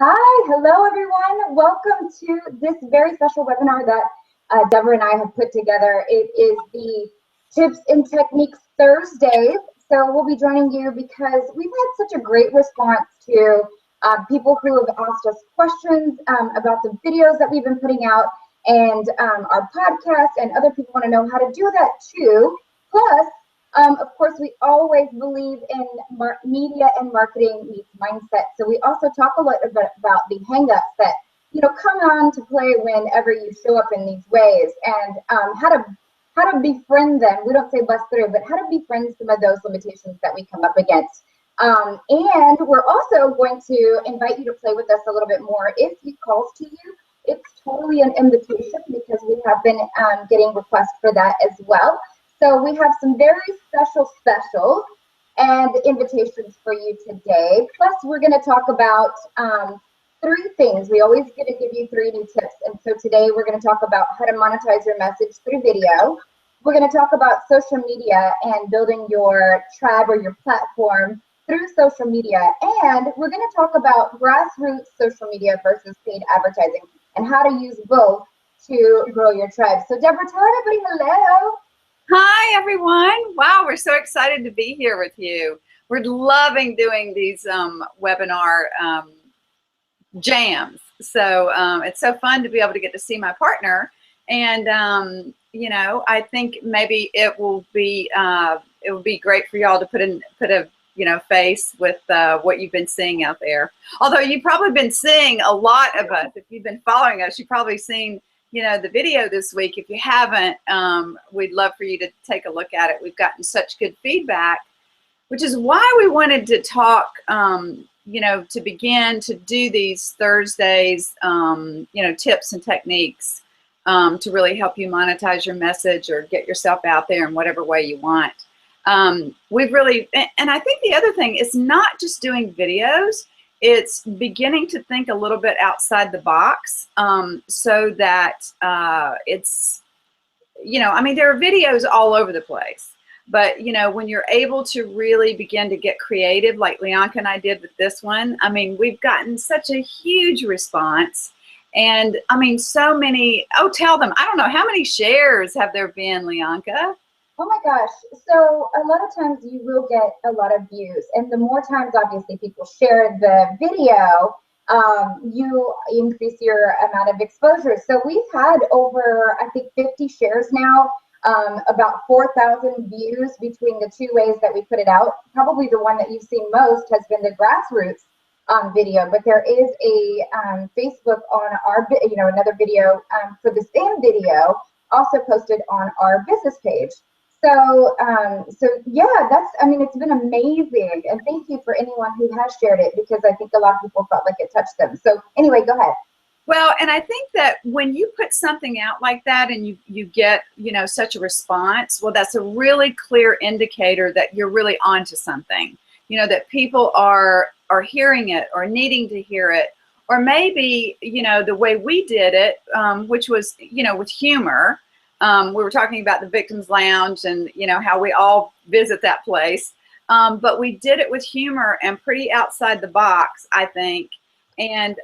Hi, hello everyone. Welcome to this very special webinar that Deborah and I have put together. It is the Tips and Techniques Thursdays. So we'll be joining you because we've had such a great response to people who have asked us questions about the videos that we've been putting out and our podcast, and other people want to know how to do that too. Plus, of course, we always believe in media and marketing meets mindset. So we also talk a lot about the hangouts that come on to play whenever you show up in these ways, and how to befriend them. We don't say bust through, but how to befriend some of those limitations that we come up against. And we're also going to invite you to play with us a little bit more. If he calls to you, it's totally an invitation because we have been getting requests for that as well. So we have some very specials and invitations for you today. Plus, we're going to talk about 3 things. We always get to give you 3 new tips. And so today we're going to talk about how to monetize your message through video. We're going to talk about social media and building your tribe or your platform through social media. And we're going to talk about grassroots social media versus paid advertising and how to use both to grow your tribe. So Deborah, tell everybody hello. Hi, everyone. Wow, we're so excited to be here with you. We're loving doing these webinar jams. So it's so fun to be able to get to see my partner. And, I think maybe it will be great for y'all to put a face with what you've been seeing out there. Although you've probably been seeing a lot of us. If you've been following us, you've probably seen the video this week. If you haven't, we'd love for you to take a look at it. We've gotten such good feedback, which is why we wanted to talk, to begin to do these Thursdays, tips and techniques to really help you monetize your message or get yourself out there in whatever way you want. We've really, and I think the other thing is not just doing videos, it's beginning to think a little bit outside the box so that it's, there are videos all over the place. But, when you're able to really begin to get creative, like Leonka and I did with this one, we've gotten such a huge response. And, so many, tell them, I don't know, how many shares have there been, Leonka? Oh my gosh. So a lot of times you will get a lot of views, and the more times obviously people share the video, you increase your amount of exposure. So we've had over, I think, 50 shares now, about 4,000 views between the 2 ways that we put it out. Probably the one that you've seen most has been the Grassroots video, but there is a Facebook on our, another video for the same video also posted on our business page. So yeah, it's been amazing. And thank you for anyone who has shared it, because I think a lot of people felt like it touched them. So anyway, go ahead. Well, and I think that when you put something out like that and you get, such a response, well, that's a really clear indicator that you're really onto something, that people are hearing it or needing to hear it. Or maybe, the way we did it, which was, with humor. We were talking about the Victims Lounge and, how we all visit that place. But we did it with humor and pretty outside the box, I think. And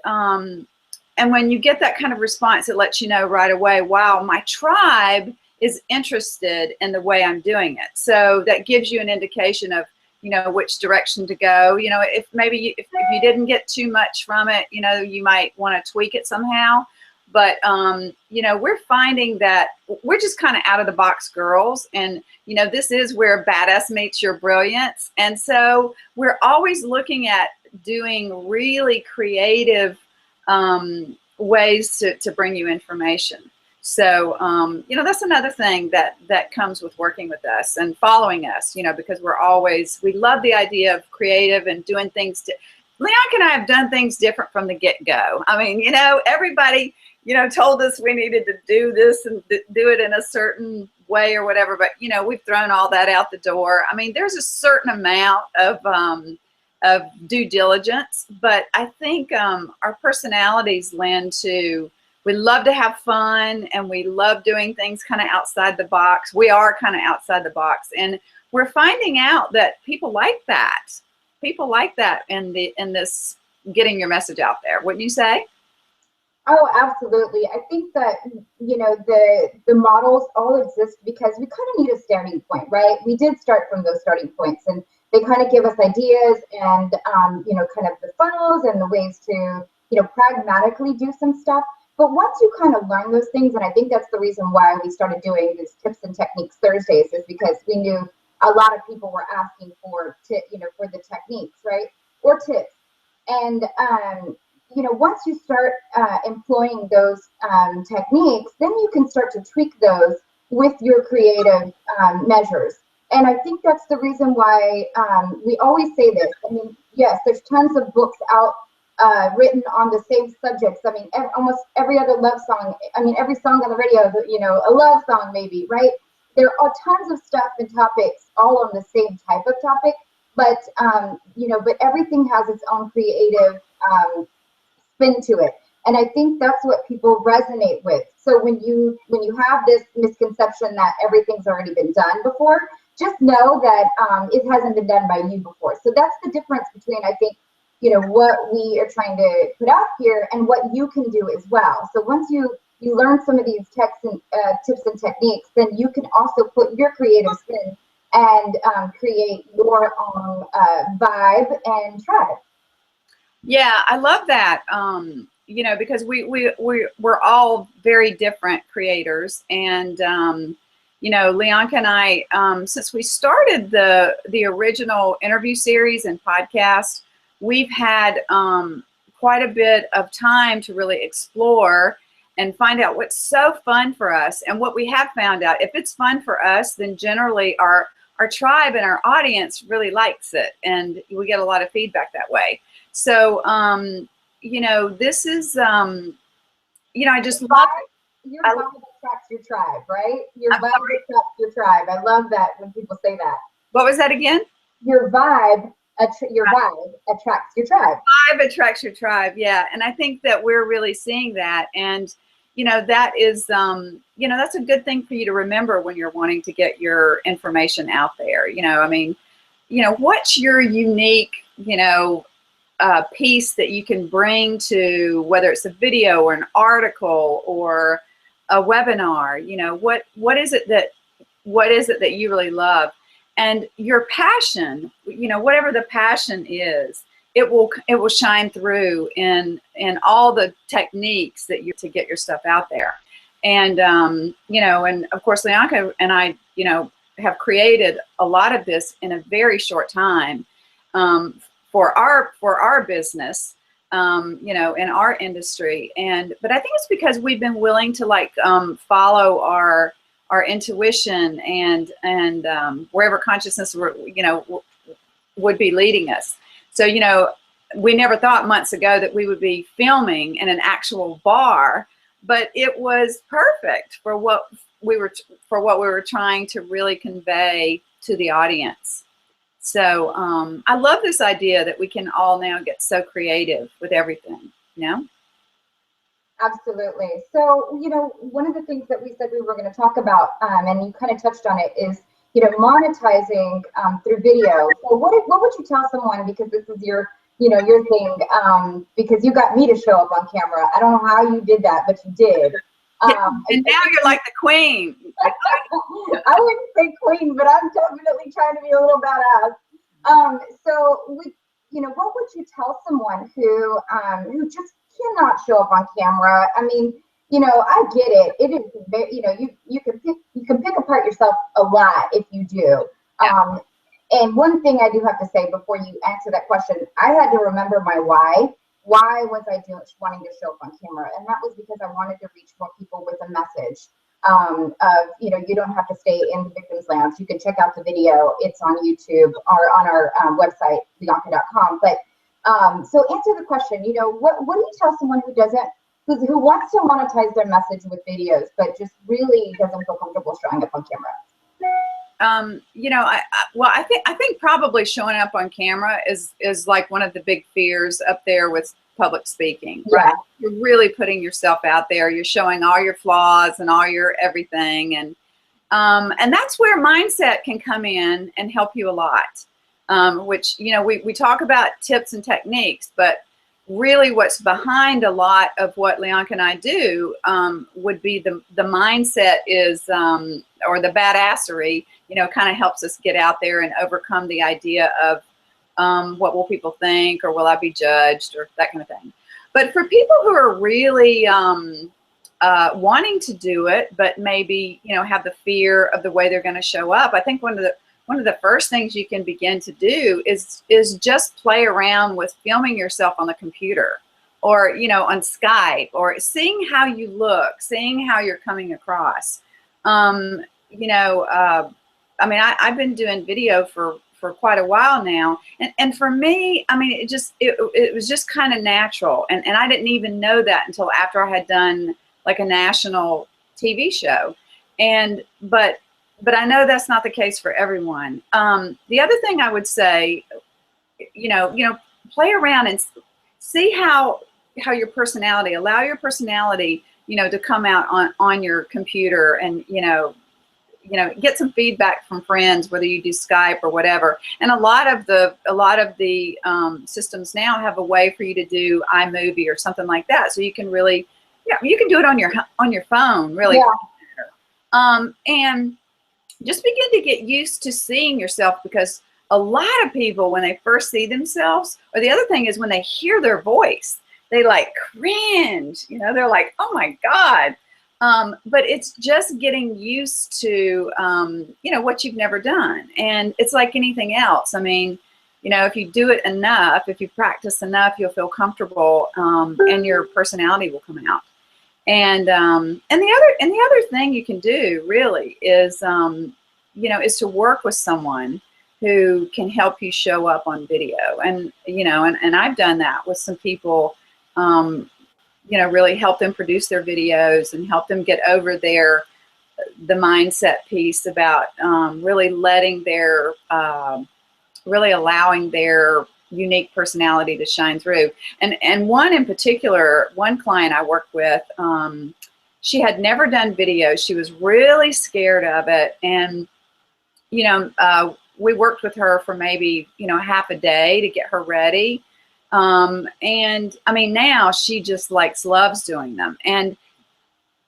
when you get that kind of response, it lets you know right away, wow, my tribe is interested in the way I'm doing it. So that gives you an indication of, which direction to go. If maybe if you didn't get too much from it, you might want to tweak it somehow. But, we're finding that we're just kind of out of the box girls. And, this is where badass meets your brilliance. And so we're always looking at doing really creative ways to bring you information. So, that's another thing that comes with working with us and following us, because we love the idea of creative and doing things. Leonka and I have done things different from the get-go. Everybody told us we needed to do this and do it in a certain way or whatever, but we've thrown all that out the door. There's a certain amount of due diligence, but I think our personalities lend to, we love to have fun and we love doing things kind of outside the box. We are kind of outside the box, and we're finding out that people like that. People like that in this getting your message out there, wouldn't you say? Oh, absolutely. I think that, the models all exist because we kind of need a starting point, right? We did start from those starting points, and they kind of give us ideas and, kind of the funnels and the ways to, pragmatically do some stuff. But once you kind of learn those things, and I think that's the reason why we started doing these tips and techniques Thursdays, is because we knew a lot of people were asking for, for the techniques, right? Or tips. And, once you start employing those techniques, then you can start to tweak those with your creative measures. And I think that's the reason why we always say this. I mean, yes, there's tons of books out written on the same subjects. I mean, almost every other love song. I mean, every song on the radio, a love song maybe, right? There are tons of stuff and topics all on the same type of topic, but but everything has its own creative spin to it. And I think that's what people resonate with. So when you have this misconception that everything's already been done before, just know that it hasn't been done by you before. So that's the difference between, I think, what we are trying to put out here and what you can do as well. So once you learn some of these tips and techniques, then you can also put your creative spin and create your own vibe and tribe. Yeah, I love that. Because we're all very different creators, and Leonka and I, since we started the original interview series and podcast, we've had quite a bit of time to really explore and find out what's so fun for us. And what we have found out, if it's fun for us, then generally our tribe and our audience really likes it, and we get a lot of feedback that way. So, this is, I just love it. Your vibe attracts your tribe, right? Your vibe attracts your tribe. I love that when people say that. What was that again? Your vibe attracts your tribe. Vibe attracts your tribe, yeah. And I think that we're really seeing that. And, that is, that's a good thing for you to remember when you're wanting to get your information out there. What's your unique, piece that you can bring to, whether it's a video or an article or a webinar, what is it that you really love? And your passion, whatever the passion is, it will shine through in all the techniques that you to get your stuff out there. And and of course Leonka and I, have created a lot of this in a very short time for our business, in our industry. But I think it's because we've been willing to follow our intuition and wherever consciousness would be leading us. So we never thought months ago that we would be filming in an actual bar, but it was perfect for what we were trying to really convey to the audience. So I love this idea that we can all now get so creative with everything, Absolutely. So, one of the things that we said we were going to talk about, and you kind of touched on it, is, monetizing through video. So what would you tell someone, because this is your thing, because you got me to show up on camera. I don't know how you did that, but you did. And now you're like the queen. I wouldn't say queen, but I'm definitely trying to be a little badass. So what would you tell someone who just cannot show up on camera? I mean, I get it. It is, you can pick apart yourself a lot if you do. Yeah. And one thing I do have to say before you answer that question, I had to remember my why. Why was I wanting to show up on camera? And that was because I wanted to reach more people with a message of, you don't have to stay in the victim's lounge. You can check out the video. It's on YouTube or on our website, leonka.com. But so answer the question, what do you tell someone who wants to monetize their message with videos, but just really doesn't feel comfortable showing up on camera? I think probably showing up on camera is like one of the big fears up there with public speaking, right? Yeah. You're really putting yourself out there. You're showing all your flaws and all your everything. And that's where mindset can come in and help you a lot. Which, we talk about tips and techniques, but really what's behind a lot of what Leonka and I do would be the mindset is, or the badassery, you know, kind of helps us get out there and overcome the idea of what will people think, or will I be judged, or that kind of thing. But for people who are really wanting to do it, but maybe, you know, have the fear of the way they're going to show up, I think one of the first things you can begin to do is just play around with filming yourself on the computer, or, you know, on Skype, or seeing how you look, seeing how you're coming across. You know, I mean, I've been doing video for quite a while now, and for me, I mean, it was just kind of natural, and I didn't even know that until after I had done like a national TV show, but I know that's not the case for everyone. The other thing I would say, you know, play around and see how your personality, allow your personality, you know, to come out on your computer, and you know, get some feedback from friends, whether you do Skype or whatever. And a lot of the systems now have a way for you to do iMovie or something like that, so you can really, yeah, you can do it on your phone, really. Yeah. And just begin to get used to seeing yourself, because a lot of people, when they first see themselves, or the other thing is when they hear their voice, they like cringe, you know, they're like, oh my God. But it's just getting used to, you know, what you've never done. And it's like anything else. I mean, you know, if you do it enough, if you practice enough, you'll feel comfortable, and your personality will come out. And the other thing you can do really is, you know, is to work with someone who can help you show up on video. And, you know, and I've done that with some people, you know, really help them produce their videos and help them get over the mindset piece about really letting their, really allowing their unique personality to shine through. And one in particular, one client I worked with, she had never done video. She was really scared of it. And, you know, we worked with her for maybe, you know, half a day to get her ready. And I mean, now she just loves doing them. And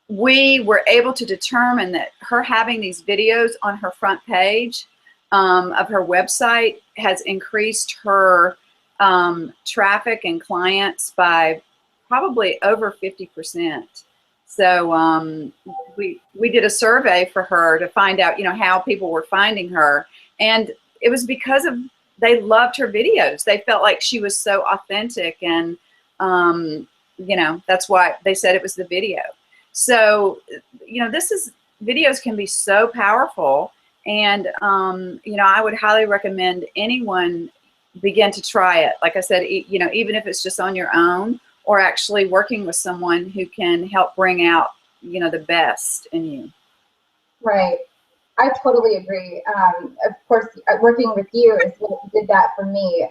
we were able to determine that her having these videos on her front page of her website has increased her traffic and clients by probably over 50%. So we did a survey for her to find out, you know, how people were finding her, and it was because they loved her videos. They felt like she was so authentic, and you know, that's why they said it was the video. So, you know, videos can be so powerful. And, you know, I would highly recommend anyone begin to try it. Like I said, you know, even if it's just on your own, or actually working with someone who can help bring out, you know, the best in you. Right. I totally agree. Of course, working with you is what did that for me.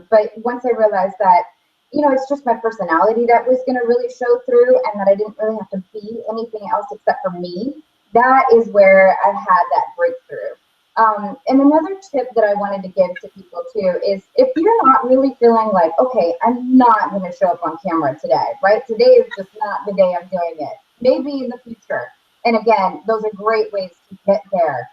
But once I realized that, you know, it's just my personality that was going to really show through, and that I didn't really have to be anything else except for me, that is where I had that breakthrough. And another tip that I wanted to give to people too is, if you're not really feeling like, okay, I'm not going to show up on camera today, right? Today is just not the day I'm doing it. Maybe in the future. And again, those are great ways to get there.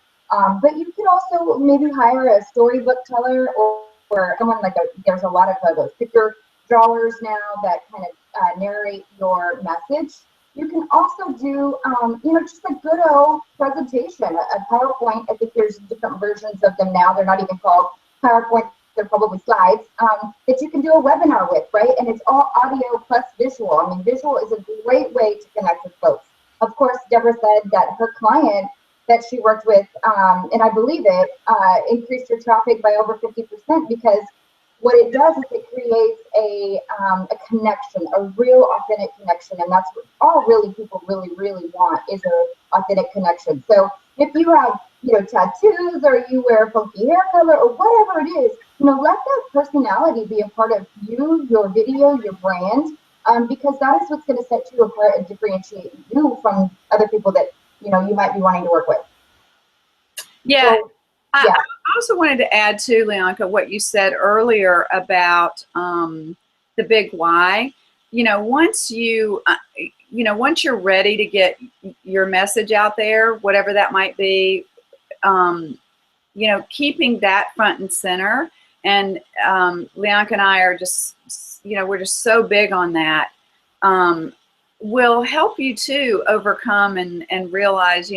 But you could also maybe hire a storybook teller, or someone there's a lot of those picture drawers now that kind of narrate your message. You can also do, you know, just a good old presentation, a PowerPoint. I think there's different versions of them now. They're not even called PowerPoint. They're probably slides that you can do a webinar with, right? And it's all audio plus visual. I mean, visual is a great way to connect with folks. Of course, Deborah said that her client that she worked with, and I believe it, increased her traffic by over 50%, because what it does is it creates a connection, a real authentic connection. And that's what all really people really, really want, is an authentic connection. So if you have, you know, tattoos, or you wear a funky hair color, or whatever it is, you know, let that personality be a part of you, your video, your brand, because that is what's going to set you apart and differentiate you from other people that, you know, you might be wanting to work with. Yeah. So, yeah. I also wanted to add to, Leonka, what you said earlier about, the big why, once once you're ready to get your message out there, whatever that might be, keeping that front and center. And Leonka and I are just, we're just so big on that. Will help you to overcome and realize,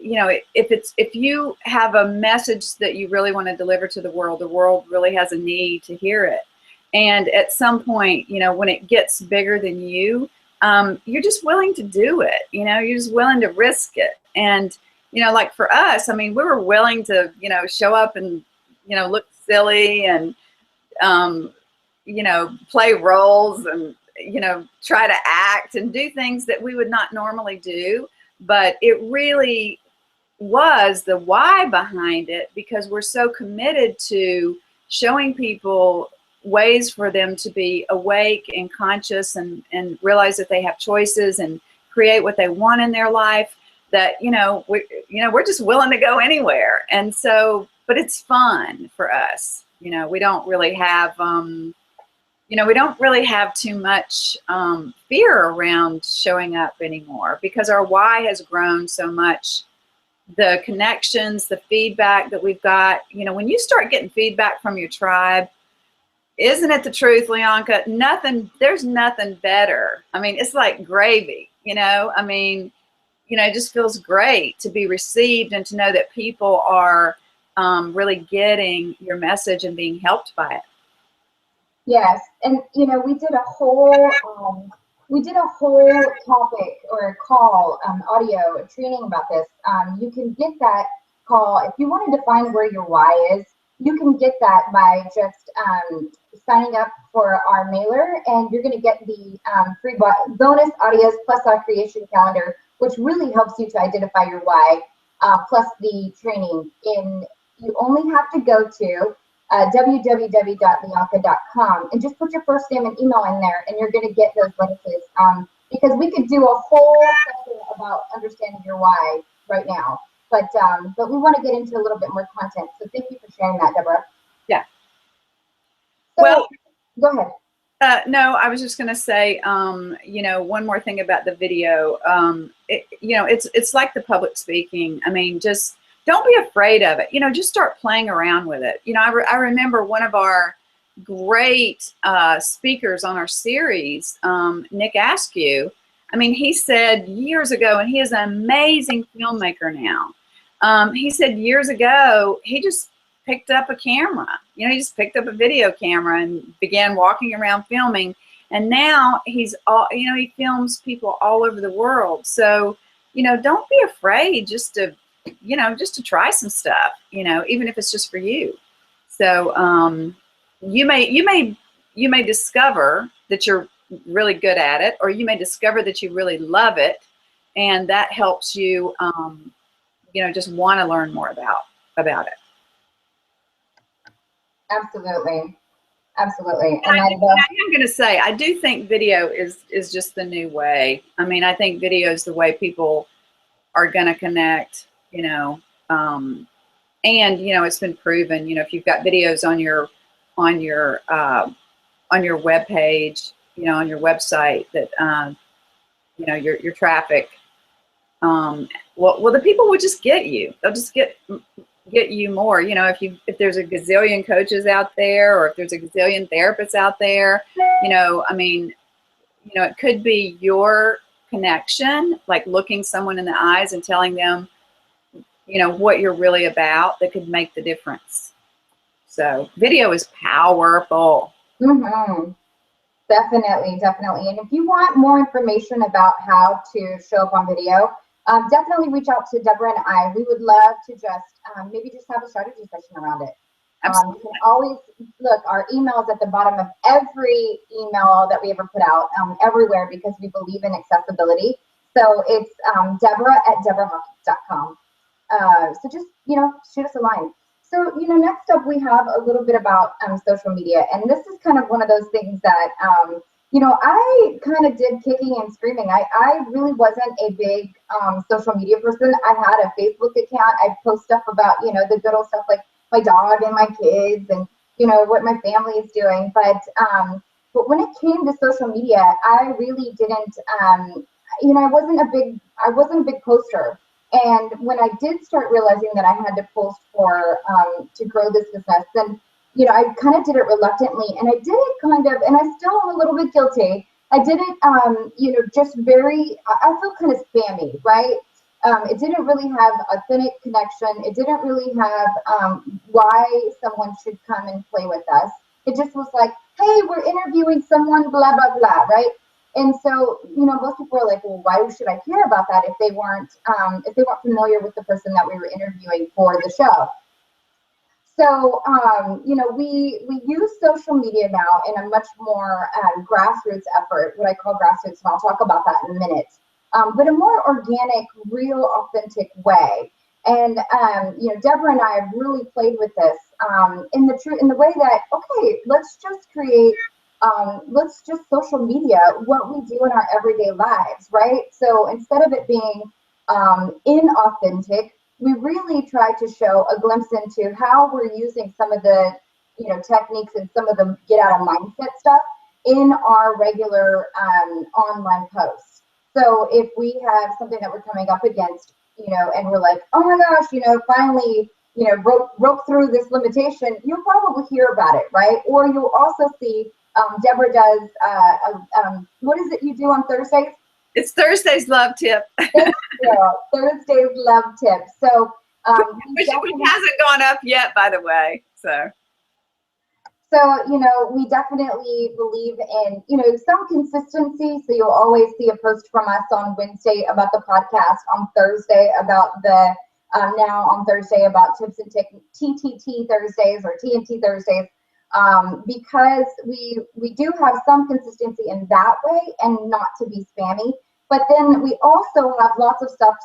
if you have a message that you really want to deliver to the world really has a need to hear it. And at some point, when it gets bigger than you, you're just willing to do it. You're just willing to risk it. And, like for us, I mean, we were willing to, show up and, look silly and, play roles and, try to act and do things that we would not normally do. But it really was the why behind it, because we're so committed to showing people ways for them to be awake and conscious and realize that they have choices and create what they want in their life, that we're just willing to go anywhere. And so, but it's fun for us. We don't really have too much fear around showing up anymore, because our why has grown so much. The connections, the feedback that we've got, when you start getting feedback from your tribe, isn't it the truth, Leonka? There's nothing better. I mean, it's like gravy, I mean, it just feels great to be received and to know that people are really getting your message and being helped by it. Yes, and we did a whole topic or call, audio training about this. You can get that call if you want to define where your why is. You can get that by just signing up for our mailer, and you're going to get the free bonus audios plus our creation calendar, which really helps you to identify your why, plus the training. You only have to go to www.leonka.com and just put your first name and email in there, and you're going to get those bonuses. Because we could do a whole session about understanding your why right now, but we want to get into a little bit more content. So thank you for sharing that, Deborah. Yeah. So, well, go ahead. No, I was just going to say, one more thing about the video. It's like the public speaking. I mean, just don't be afraid of it. Just start playing around with it. I remember one of our great speakers on our series, Nick Askew. I mean, he said years ago, and he is an amazing filmmaker now. He said years ago, he just picked up a camera. He just picked up a video camera and began walking around filming. And now he films people all over the world. So, don't be afraid just to try some stuff, even if it's just for you. So you may discover that you're really good at it, or you may discover that you really love it, and that helps you, just want to learn more about it. Absolutely. Absolutely. And I am going to say, I do think video is just the new way. I mean, I think video is the way people are going to connect, and, it's been proven, if you've got videos on your web page, on your website, that, your traffic, well, the people will just get you. They'll just get you more. If there's a gazillion coaches out there, or if there's a gazillion therapists out there, it could be your connection, like looking someone in the eyes and telling them, what you're really about, that could make the difference. So video is powerful. Mm-hmm. Definitely. And if you want more information about how to show up on video, definitely reach out to Deborah and I. We would love to just maybe just have a strategy session around it. You can always look, our email is at the bottom of every email that we ever put out, everywhere, because we believe in accessibility. So it's Deborah@deborahhawkins.com. So just, shoot us a line. So, next up, we have a little bit about social media. And this is kind of one of those things that, I kind of did kicking and screaming. I really wasn't a big social media person. I had a Facebook account. I post stuff about, the good old stuff like my dog and my kids and, what my family is doing. But But when it came to social media, I really didn't, you know, I wasn't a big poster. And when I did start realizing that I had to post for, to grow this business, then, you know, I kind of did it reluctantly, and I did it kind of, and I still am a little bit guilty. I did it, you know, just very, I feel kind of spammy, right? It didn't really have authentic connection. It didn't really have why someone should come and play with us. It just was like, hey, we're interviewing someone, blah, blah, blah, right? And so, you know, most people are like, well, why should I care about that if they weren't familiar with the person that we were interviewing for the show? So, you know, we use social media now in a much more grassroots effort, what I call grassroots, and I'll talk about that in a minute, but a more organic, real, authentic way. And, you know, Deborah and I have really played with this in the way that, okay, let's just social media what we do in our everyday lives, right? So instead of it being inauthentic, we really try to show a glimpse into how we're using some of the, you know, techniques and some of the get out of mindset stuff in our regular online posts. So if we have something that we're coming up against, you know, and we're like, oh my gosh, you know, finally, you know, broke through this limitation, you'll probably hear about it, right? Or you'll also see Deborah does, what is it you do on Thursdays? It's Thursday's love tip. Thank you. Thursday's love tip. So, which hasn't gone up yet, by the way. So, you know, we definitely believe in, you know, some consistency. So you'll always see a post from us on Wednesday about the podcast, on Thursday about the, now on Thursday about tips and TTT Thursdays or TNT Thursdays, because we do have some consistency in that way and not to be spammy. But then we also have lots of stuff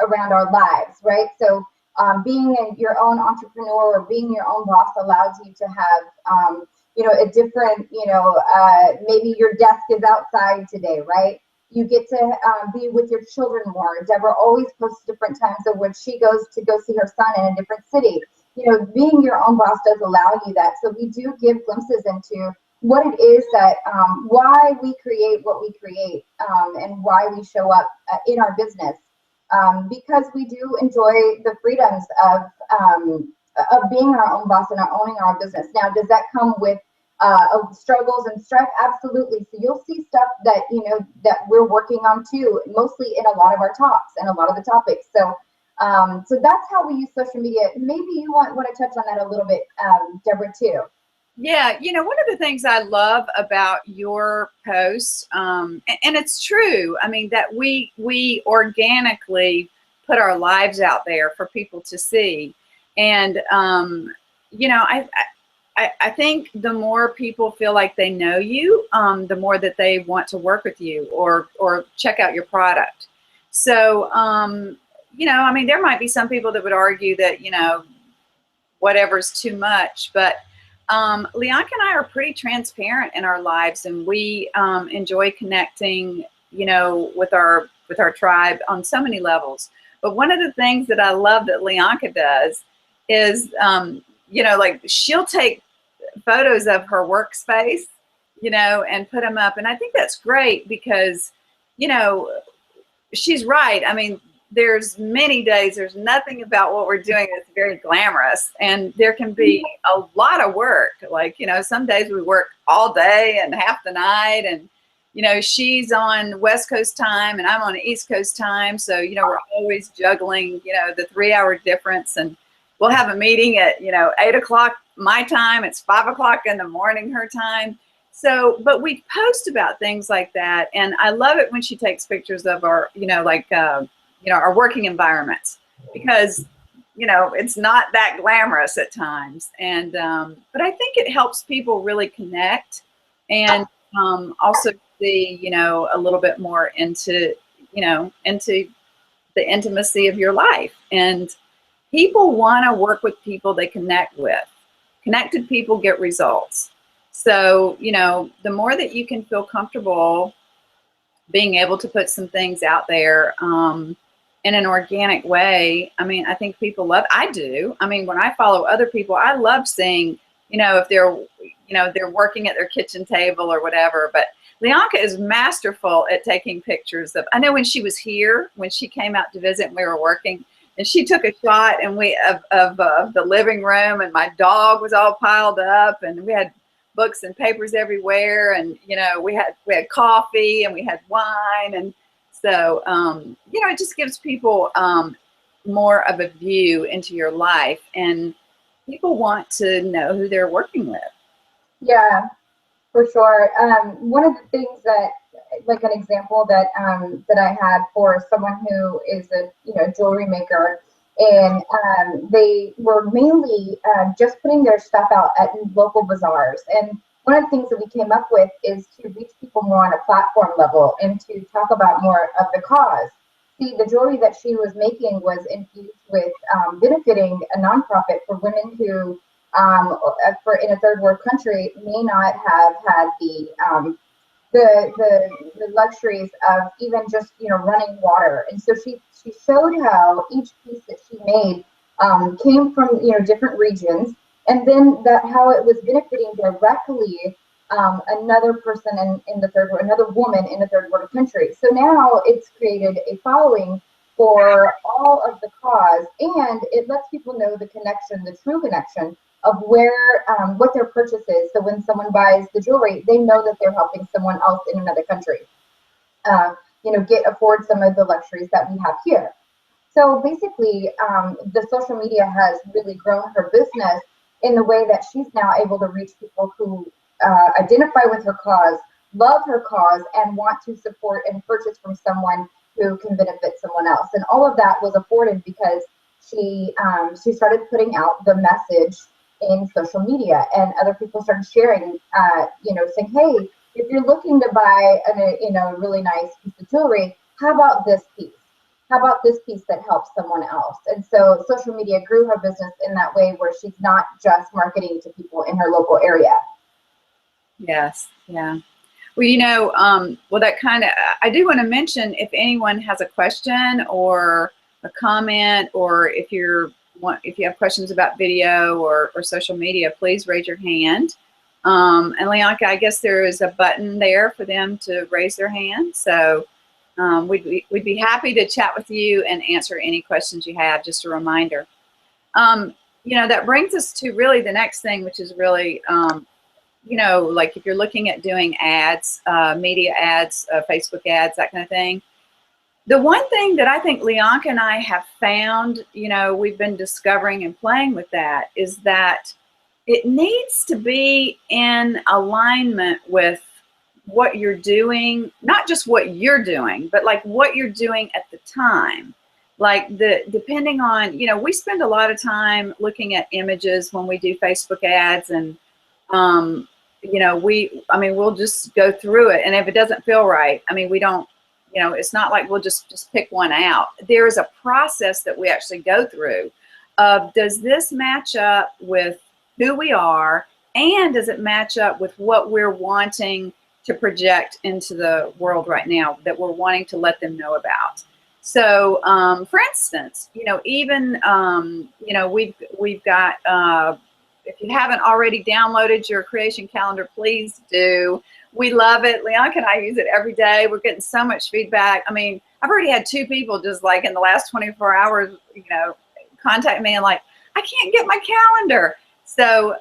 around our lives, right? So being your own entrepreneur or being your own boss allows you to have, you know, a different, you know, maybe your desk is outside today, right? You get to be with your children more. Deborah always posts different times of when she goes to go see her son in a different city. You know, being your own boss does allow you that. So we do give glimpses into what it is that, why we create what we create, and why we show up in our business, because we do enjoy the freedoms of being our own boss and owning our business. Now, does that come with struggles and strife? Absolutely. So you'll see stuff that, you know, that we're working on too, mostly in a lot of our talks and a lot of the topics. So so that's how we use social media. Maybe you want to touch on that a little bit, Deborah, too. Yeah, you know, one of the things I love about your posts, and it's true, I mean, that we organically put our lives out there for people to see. And, you know, I think the more people feel like they know you, the more that they want to work with you or check out your product. So, you know, I mean, there might be some people that would argue that, you know, whatever's too much, but Leonka and I are pretty transparent in our lives, and we enjoy connecting, you know, with our tribe on so many levels. But one of the things that I love that Leonka does is, you know, like she'll take photos of her workspace, you know, and put them up. And I think that's great because, you know, she's right. I mean, there's many days, there's nothing about what we're doing that's very glamorous, and there can be a lot of work. Like, you know, some days we work all day and half the night, and, you know, she's on West Coast time and I'm on East Coast time. So, you know, we're always juggling, you know, the 3-hour difference, and we'll have a meeting at, you know, 8 o'clock my time. It's 5 o'clock in the morning her time. So, but we post about things like that. And I love it when she takes pictures of our, you know, like, you know, our working environments, because, you know, it's not that glamorous at times. And, but I think it helps people really connect and also see, you know, a little bit more into, you know, into the intimacy of your life. And people want to work with people they connect with. Connected people get results. So, you know, the more that you can feel comfortable being able to put some things out there, in an organic way, I mean, I think people love, I do. I mean, when I follow other people, I love seeing, you know, if they're you know, they're working at their kitchen table or whatever. But Leonka is masterful at taking pictures of, I know when she was here, when she came out to visit and we were working, and she took a shot and of the living room, and my dog was all piled up, and we had books and papers everywhere, and you know, we had coffee and we had wine, and so you know, it just gives people more of a view into your life, and people want to know who they're working with. Yeah, for sure. One of the things that, like an example that that I had for someone who is a jewelry maker, and they were mainly just putting their stuff out at local bazaars. And one of the things that we came up with is to reach people more on a platform level and to talk about more of the cause. See, the jewelry that she was making was infused with benefiting a nonprofit for women who, for in a third world country, may not have had the luxuries of even just running water. And so she showed how each piece that she made came from different regions, and then that how it was benefiting directly another person in the third world, another woman in a third world country. So now it's created a following for all of the cause, and it lets people know the connection, the true connection of where what their purchase is. So when someone buys the jewelry, they know that they're helping someone else in another country, afford some of the luxuries that we have here. So basically, the social media has really grown her business in the way that she's now able to reach people who identify with her cause, love her cause, and want to support and purchase from someone who can benefit someone else. And all of that was afforded because she started putting out the message in social media, and other people started sharing, saying, hey, if you're looking to buy a really nice piece of jewelry, how about this piece? How about this piece that helps someone else? And so social media grew her business in that way, where she's not just marketing to people in her local area. Yes. Yeah. Well, that kind of, I do want to mention, if anyone has a question or a comment, or if you have questions about video or social media, please raise your hand. And Leonka, I guess there is a button there for them to raise their hand. So we'd be happy to chat with you and answer any questions you have. Just a reminder. That brings us to really the next thing, which is really, like if you're looking at doing ads, media ads, Facebook ads, that kind of thing. The one thing that I think Leonka and I have found, we've been discovering and playing with that, is that it needs to be in alignment with what you're doing, not just what you're doing, but like what you're doing at the time. Like depending on, we spend a lot of time looking at images when we do Facebook ads, and we'll just go through it, and if it doesn't feel right, we don't, it's not like we'll just pick one out. There is a process that we actually go through of, does this match up with who we are, and does it match up with what we're wanting to project into the world right now, that we're wanting to let them know about. So for instance, even we've got, if you haven't already downloaded your creation calendar, please do. We love it. Leonka and I use it every day. We're getting so much feedback. I've already had 2 people just like in the last 24 hours, contact me and like, I can't get my calendar. So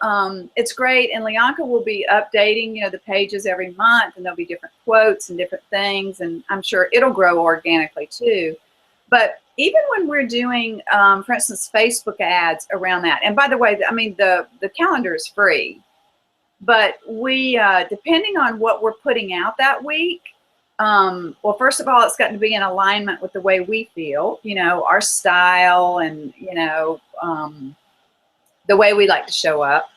it's great. And Leonka will be updating, the pages every month, and there'll be different quotes and different things. And I'm sure it'll grow organically too. But even when we're doing, for instance, Facebook ads around that, and by the way, the calendar is free, but we, depending on what we're putting out that week, well, first of all, it's got to be in alignment with the way we feel, our style, and, the way we like to show up.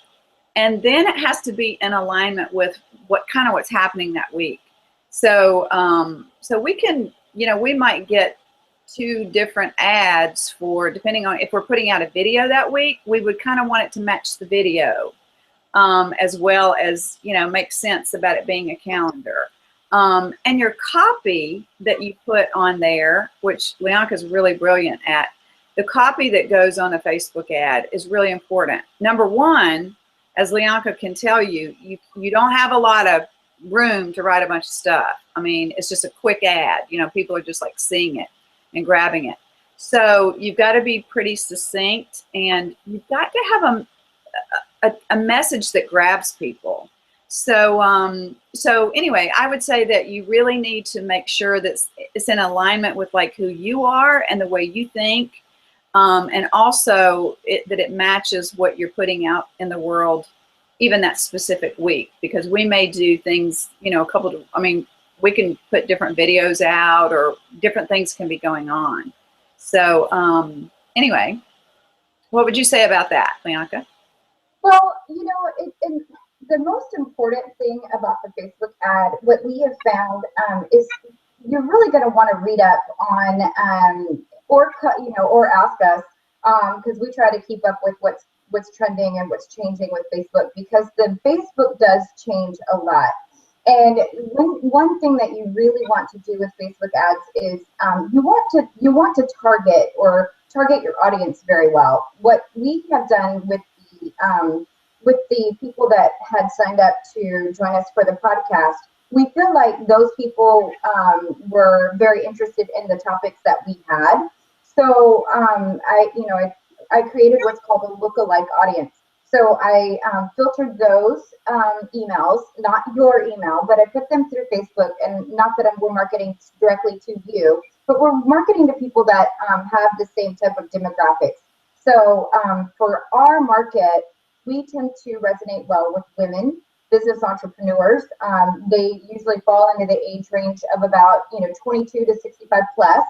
And then it has to be in alignment with what's happening that week. So, so we can, we might get 2 different ads for, depending on if we're putting out a video that week, we would kind of want it to match the video, as well as, make sense about it being a calendar. And your copy that you put on there, which Leonka is really brilliant at, the copy that goes on a Facebook ad is really important. Number one, as Leonka can tell you, you don't have a lot of room to write a bunch of stuff. I mean, it's just a quick ad. You know, people are just like seeing it and grabbing it. So you've got to be pretty succinct, and you've got to have a message that grabs people. So so anyway, I would say that you really need to make sure that it's in alignment with like who you are and the way you think, and also that it matches what you're putting out in the world, even that specific week, because we may do things, you know, we can put different videos out, or different things can be going on. So anyway, what would you say about that, Leonka? Well, you know, the most important thing about the Facebook ad, what we have found, is you're really going to want to read up on, or ask us, because we try to keep up with what's trending and what's changing with Facebook, because the Facebook does change a lot. And one thing that you really want to do with Facebook ads is you want to target your audience very well. What we have done with the people that had signed up to join us for the podcast, we feel like those people were very interested in the topics that we had. So I created what's called a lookalike audience. So I filtered those emails, not your email, but I put them through Facebook, and not that we're marketing directly to you, but we're marketing to people that have the same type of demographics. So for our market, we tend to resonate well with women, business entrepreneurs. They usually fall into the age range of about 22 to 65 plus.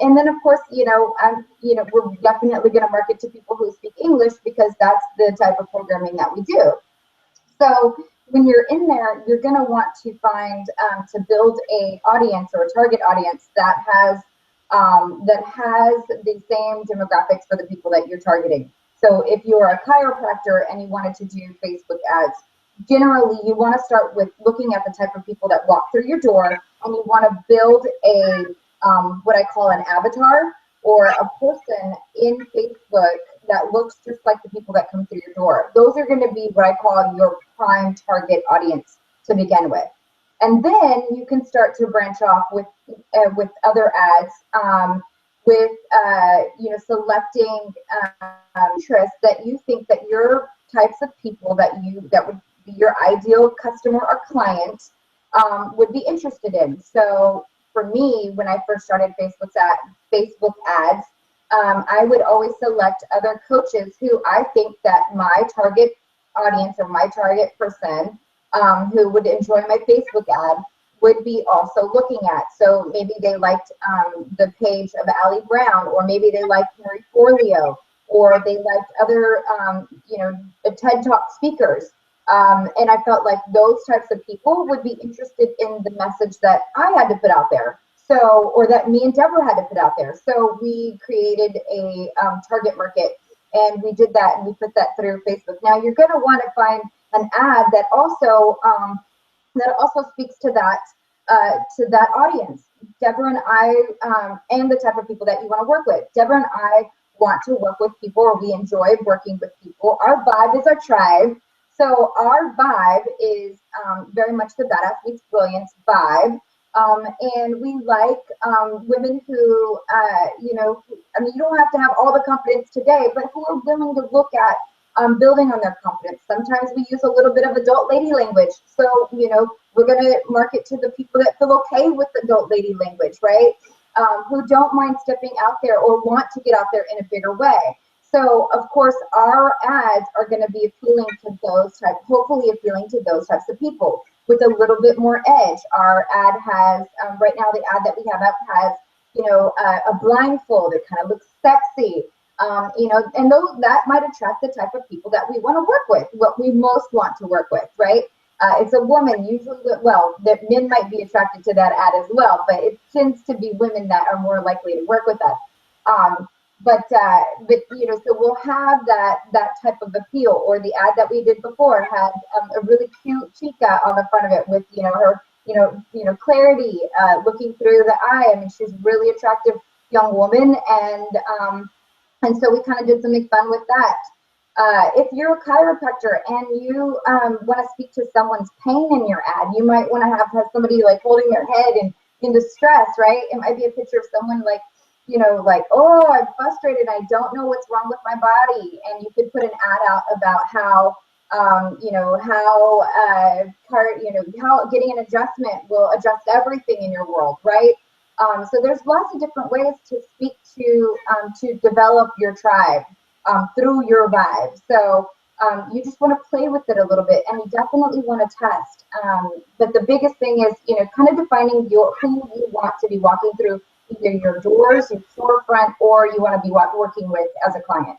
And then, of course, we're definitely going to market to people who speak English, because that's the type of programming that we do. So when you're in there, you're going to want to find to build a audience, or a target audience that has the same demographics for the people that you're targeting. So if you're a chiropractor and you wanted to do Facebook ads, generally you want to start with looking at the type of people that walk through your door, and you want to build a what I call an avatar, or a person in Facebook that looks just like the people that come through your door. Those are going to be what I call your prime target audience to begin with. And then you can start to branch off with other ads, with selecting interests that you think that your types of people that would be your ideal customer or client would be interested in. So for me, when I first started Facebook ads, I would always select other coaches who I think that my target audience, or my target person who would enjoy my Facebook ad, would be also looking at. So maybe they liked the page of Allie Brown, or maybe they liked Mary Forleo, or they liked other TED Talk speakers. And I felt like those types of people would be interested in the message that I had to put out there. So, or that me and Deborah had to put out there. So we created a target market, and we did that, and we put that through Facebook. Now you're going to want to find an ad that also speaks to that audience. Deborah and I, and the type of people that you want to work with. Deborah and I want to work with people, or we enjoy working with people. Our vibe is our tribe. So our vibe is very much the Badass Meets Brilliance vibe. And we like women who, you don't have to have all the confidence today, but who are willing to look at building on their confidence. Sometimes we use a little bit of adult lady language. So, we're going to market to the people that feel okay with adult lady language, right? Who don't mind stepping out there, or want to get out there in a bigger way. So, of course, our ads are going to be hopefully appealing to those types of people with a little bit more edge. Our ad has, right now, the ad that we have up has, a blindfold. It kind of looks sexy, and that might attract the type of people that we want to work with, what we most want to work with, right? It's a woman usually, that men might be attracted to that ad as well, but it tends to be women that are more likely to work with us. So we'll have that type of appeal. Or the ad that we did before had a really cute chica on the front of it with, her, clarity looking through the eye. I mean, she's a really attractive young woman, and so we kind of did something fun with that. If you're a chiropractor and you want to speak to someone's pain in your ad, you might want to have somebody like holding their head and in distress, right? It might be a picture of someone like, you know, like, oh, I'm frustrated. I don't know what's wrong with my body. And you could put an ad out about how, you know, how getting an adjustment will adjust everything in your world, right? So there's lots of different ways to speak to develop your tribe through your vibe. So you just want to play with it a little bit, and you definitely want to test. But the biggest thing is, you know, kind of defining who you want to be walking through either your doors, your storefront, or you want to be working with as a client.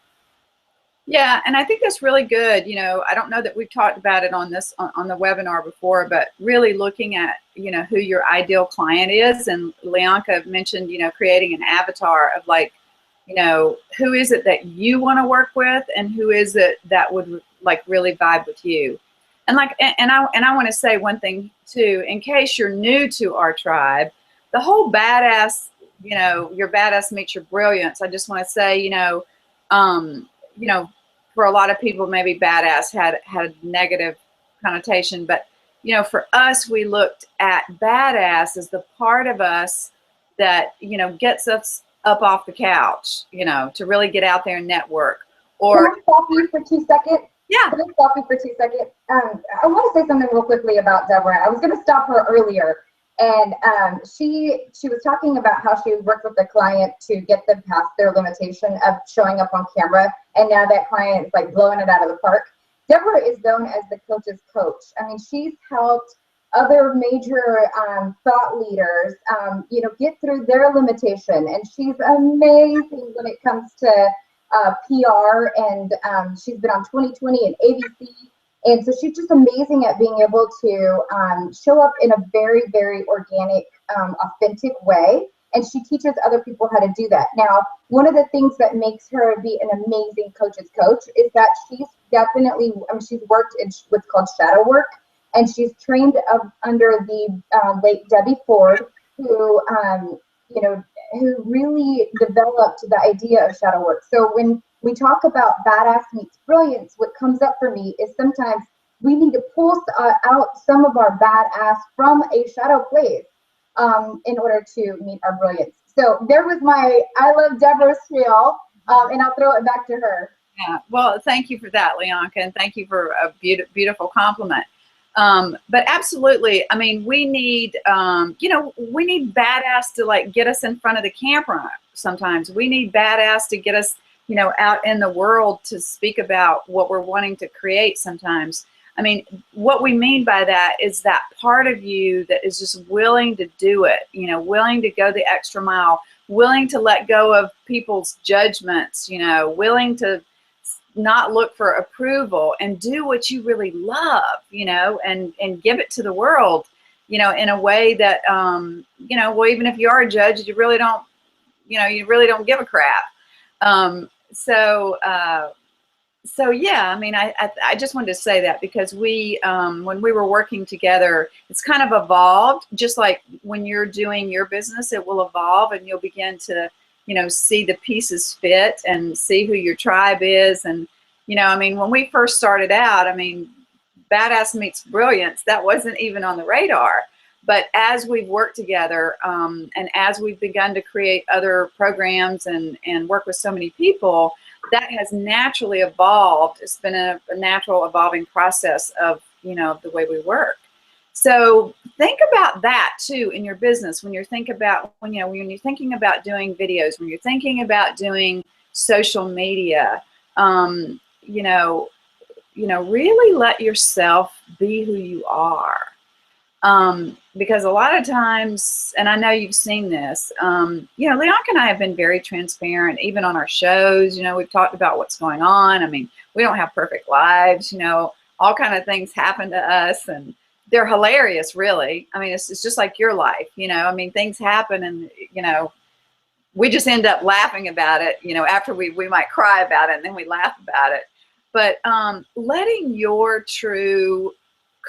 Yeah, and I think that's really good. You know, I don't know that we've talked about it on this on the webinar before, but really looking at, you know, who your ideal client is. And Leonka mentioned, you know, creating an avatar of like, you know, who is it that you want to work with, and who is it that would like really vibe with you. And like, and I want to say one thing too, in case you're new to our tribe, the whole badass, you know, your badass meets your brilliance. I just want to say, you know, for a lot of people, maybe badass had a negative connotation, but you know, for us, we looked at badass as the part of us that, you know, gets us up off the couch, you know, to really get out there and network. Or can I stop you for 2 seconds? Yeah. Can I stop you for 2 seconds? I want to say something real quickly about Deborah. I was going to stop her earlier, and she was talking about how she worked with a client to get them past their limitation of showing up on camera, and now that client is like blowing it out of the park. Deborah is known as the coach's coach. I mean, she's helped other major thought leaders, you know, get through their limitation, and she's amazing when it comes to PR, and she's been on 2020 and ABC, and so she's just amazing at being able to show up in a very, very organic, authentic way, and she teaches other people how to do that. Now, one of the things that makes her be an amazing coach's coach is that she's definitely, I mean, she's worked in what's called shadow work, and she's trained under the late Debbie Ford, who, you know, who really developed the idea of shadow work. So when we talk about badass meets brilliance, what comes up for me is sometimes we need to pull out some of our badass from a shadow place in order to meet our brilliance. So there was my I love Deborah spiel, and I'll throw it back to her. Yeah, well, thank you for that, Leonka, and thank you for a beautiful compliment. But absolutely, I mean, we need, you know, we need badass to like get us in front of the camera sometimes. We need badass to get us, you know, out in the world to speak about what we're wanting to create sometimes. I mean, what we mean by that is that part of you that is just willing to do it, you know, willing to go the extra mile, willing to let go of people's judgments, you know, willing to not look for approval and do what you really love, you know, and give it to the world, you know, in a way that, you know, well, even if you are a judge, you really don't, you know, you really don't give a crap. So yeah, I mean, I just wanted to say that because we, when we were working together, it's kind of evolved, just like when you're doing your business, it will evolve and you'll begin to, you know, see the pieces fit and see who your tribe is. And, you know, I mean, when we first started out, I mean, badass meets brilliance, that wasn't even on the radar. But as we've worked together and as we've begun to create other programs and work with so many people, that has naturally evolved. It's been a natural evolving process of, you know, the way we work. So think about that too in your business when you're thinking about when you're thinking about doing videos, when you're thinking about doing social media, really let yourself be who you are. Because a lot of times, and I know you've seen this, Leonka and I have been very transparent, even on our shows. You know, we've talked about what's going on. I mean, we don't have perfect lives, you know, all kind of things happen to us and they're hilarious, really. I mean, it's just like your life, you know, I mean, things happen and, you know, we just end up laughing about it, you know, after we might cry about it and then we laugh about it. But letting your true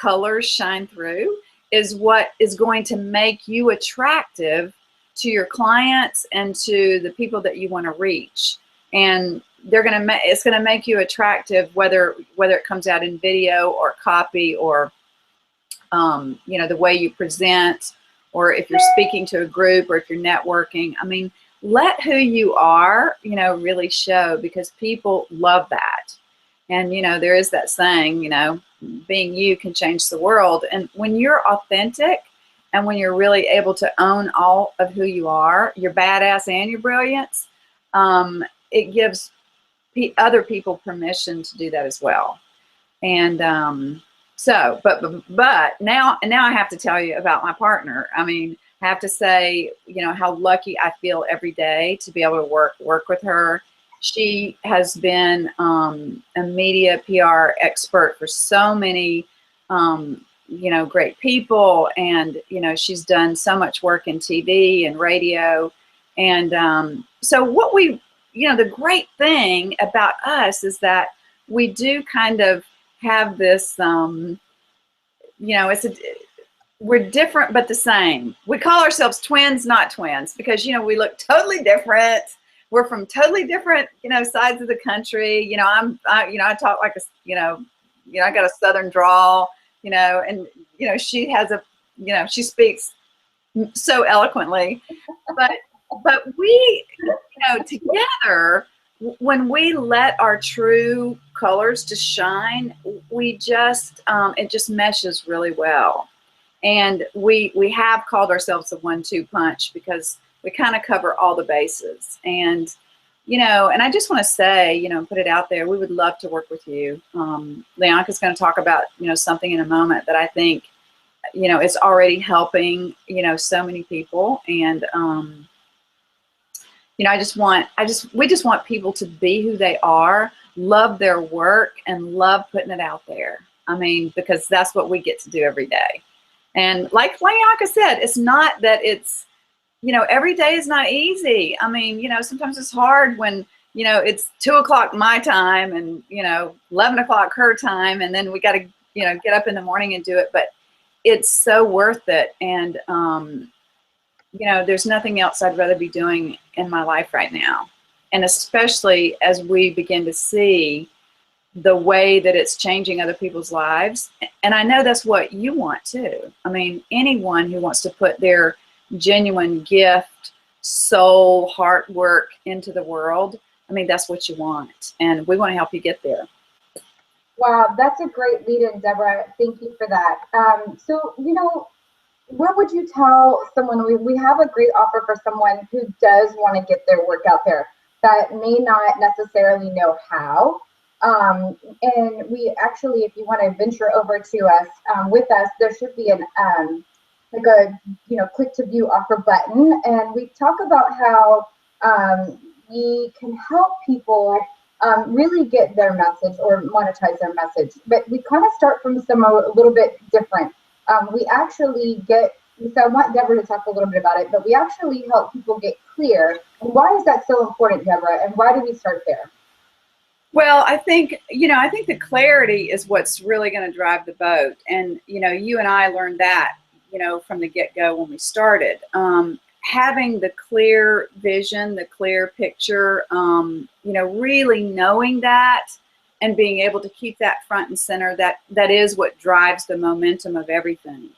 colors shine through is what is going to make you attractive to your clients and to the people that you want to reach. and it's gonna make you attractive, whether it comes out in video or copy or you know, the way you present, or if you're speaking to a group, or if you're networking. I mean, let who you are, you know, really show, because people love that. And, you know, there is that saying, you know, being you can change the world. And when you're authentic and when you're really able to own all of who you are, your badass and your brilliance, it gives other people permission to do that as well. And so, but now I have to tell you about my partner. I mean, I have to say, you know, how lucky I feel every day to be able to work with her. She has been a media PR expert for so many, you know, great people, and you know, she's done so much work in TV and radio, and so what we, you know, the great thing about us is that we do kind of have this, you know, we're different but the same. We call ourselves twins, not twins, because, you know, we look totally different. We're from totally different, you know, sides of the country. You know, I talk like a, you know, I got a Southern drawl, you know, and, you know, she has a, you know, she speaks so eloquently, but we, you know, together, when we let our true colors to shine, we just, it just meshes really well. And we have called ourselves the 1-2 punch, because we kind of cover all the bases. And, you know, and I just want to say, you know, put it out there, we would love to work with you. Leonka's going to talk about, you know, something in a moment that I think, you know, is already helping, you know, so many people. And, you know, we just want people to be who they are, love their work, and love putting it out there. I mean, because that's what we get to do every day. And like Leonka said, it's not that it's, you know, every day is not easy. I mean, you know, sometimes it's hard when, you know, it's 2 o'clock my time and, you know, 11 o'clock her time, and then we got to, you know, get up in the morning and do it. But it's so worth it. And, you know, there's nothing else I'd rather be doing in my life right now. And especially as we begin to see the way that it's changing other people's lives. And I know that's what you want too. I mean, anyone who wants to put their genuine gift, soul, heart work into the world, I mean, that's what you want. And we want to help you get there. Wow, that's a great lead-in, Deborah. Thank you for that. So, you know, what would you tell someone? We have a great offer for someone who does want to get their work out there, that may not necessarily know how. And we actually, if you want to venture over to us, with us, there should be an like a, you know, click to view offer button, and we talk about how we can help people really get their message or monetize their message. But we kind of start from a little bit different. We actually get, so I want Deborah to talk a little bit about it, but we actually help people get clear. And why is that so important, Deborah? And why do we start there? Well, I think, you know, I think the clarity is what's really going to drive the boat. And, you know, you and I learned that, you know, from the get-go when we started. Having the clear vision, the clear picture, you know, really knowing that and being able to keep that front and center, that is what drives the momentum of everything.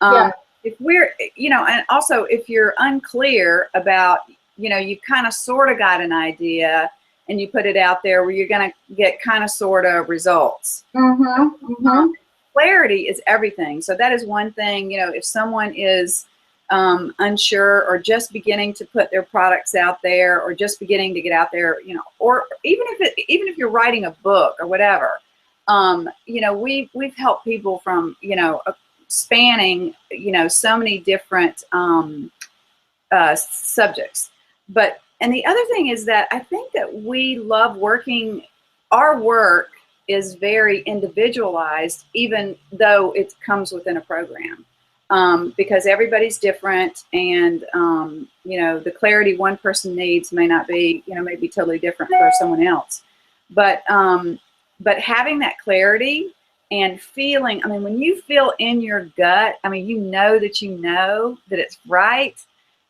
Yeah. If we're, you know, and also if you're unclear about, you know, you kind of sort of got an idea and you put it out there, where you're going to get kind of sort of results. Clarity is everything. So that is one thing. You know, if someone is unsure or just beginning to put their products out there, or just beginning to get out there, you know, or even if you're writing a book or whatever, you know, we've helped people from, you know, spanning, you know, so many different subjects. And the other thing is that I think that we love working, our work is very individualized, even though it comes within a program, because everybody's different, and, you know, the clarity one person needs may not be, you know, may be totally different for someone else. But having that clarity and feeling, I mean, when you feel in your gut, I mean, you know that it's right,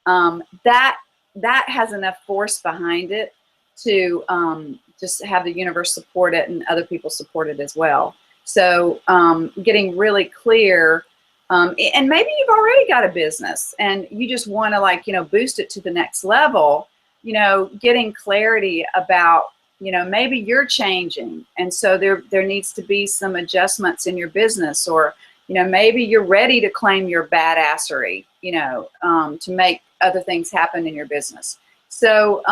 that has enough force behind it to just have the universe support it and other people support it as well. So getting really clear, and maybe you've already got a business and you just want to, like, boost it to the next level, getting clarity about, maybe you're changing. And so there needs to be some adjustments in your business, or, maybe you're ready to claim your badassery, to make other things happen in your business. So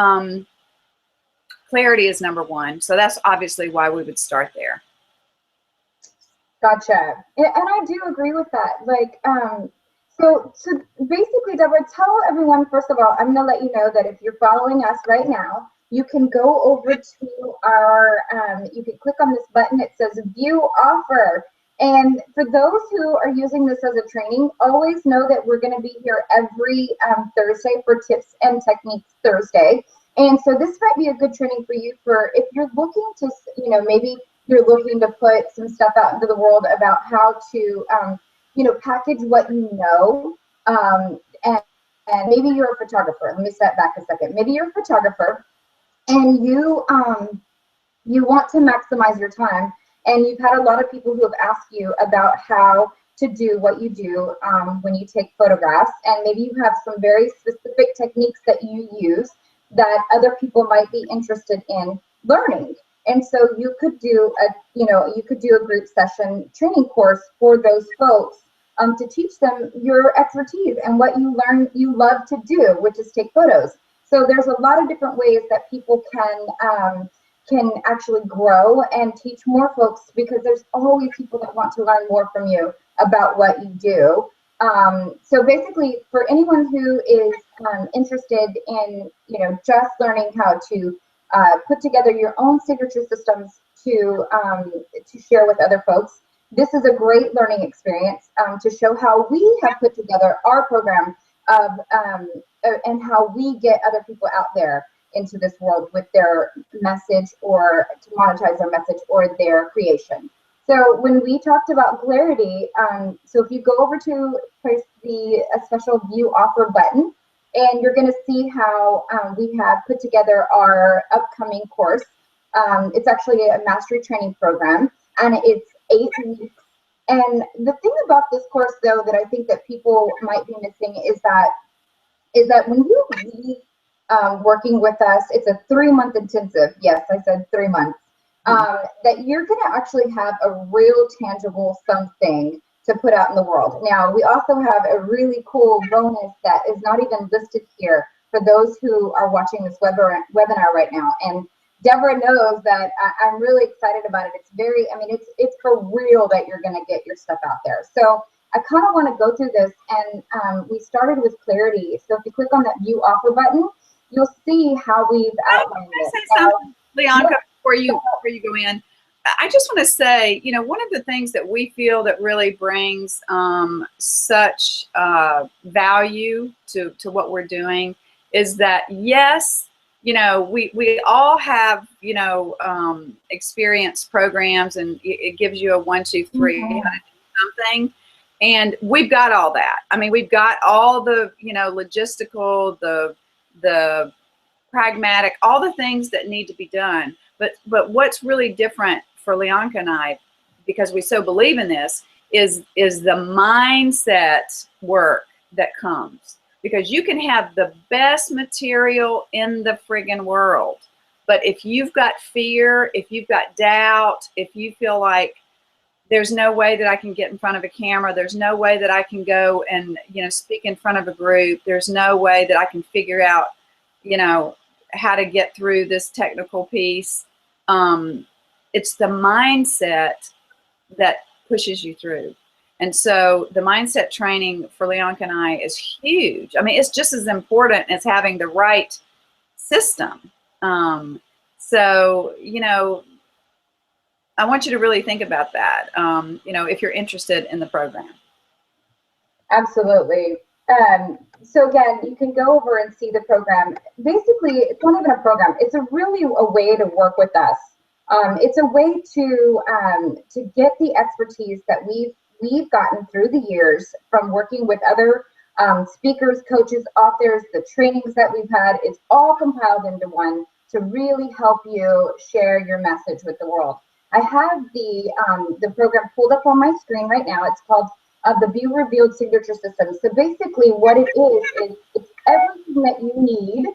clarity is number one. So that's obviously why we would start there. Gotcha. And I do agree with that. Like, so basically, Deborah, tell everyone, first of all, I'm going to let you know that if you're following us right now, you can go over to our, you can click on this button. It says view offer. And for those who are using this as a training, always know that we're going to be here every Thursday for Tips and Techniques Thursday. And so this might be a good training for you for if you're looking to, maybe you're looking to put some stuff out into the world about how to, package what you know. And maybe you're a photographer. Let me step back a second. Maybe you're a photographer and you want to maximize your time. And you've had a lot of people who have asked you about how to do what you do when you take photographs. And maybe you have some very specific techniques that you use that other people might be interested in learning. And so you could do a group session training course for those folks to teach them your expertise and what you love to do, which is take photos. So there's a lot of different ways that people can actually grow and teach more folks, because there's always people that want to learn more from you about what you do. So basically, for anyone who is interested in, just learning how to put together your own signature systems to share with other folks, this is a great learning experience to show how we have put together our program and how we get other people out there into this world with their message, or to monetize their message or their creation. So when we talked about clarity, so if you go over to press the special view offer button, and you're going to see how we have put together our upcoming course. It's actually a mastery training program, and it's 8 weeks. And the thing about this course, though, that I think that people might be missing is that when you leave working with us, it's a 3-month intensive. Yes, I said 3 months. That you're going to actually have a real tangible something to put out in the world. Now, we also have a really cool bonus that is not even listed here for those who are watching this webinar right now. And Deborah knows that I'm really excited about it. It's for real that you're going to get your stuff out there. So I kind of want to go through this, and we started with clarity. So if you click on that view offer button, you'll see how we've outlined it. Can I say something, Leonka, before you go in? I just want to say, one of the things that we feel that really brings such value to what we're doing is that, yes, we all have, experienced programs, and it gives you a 1, 2, 3 how to do something. And we've got all that. I mean, we've got all the, logistical, the pragmatic, all the things that need to be done. But what's really different for Leonka and I, because we so believe in this, is the mindset work that comes. Because you can have the best material in the friggin' world, but if you've got fear, if you've got doubt, if you feel like there's no way that I can get in front of a camera, there's no way that I can go and speak in front of a group, there's no way that I can figure out how to get through this technical piece, it's the mindset that pushes you through. And so the mindset training for Leonka and I is huge. I mean, it's just as important as having the right system. So, I want you to really think about that, if you're interested in the program. Absolutely. So again, you can go over and see the program. Basically, it's not even a program. It's really a way to work with us. It's a way to get the expertise that we've gotten through the years from working with other speakers, coaches, authors, the trainings that we've had. It's all compiled into one to really help you share your message with the world. I have the program pulled up on my screen right now. It's called the Be Revealed Signature System. So basically what it is it's everything that you need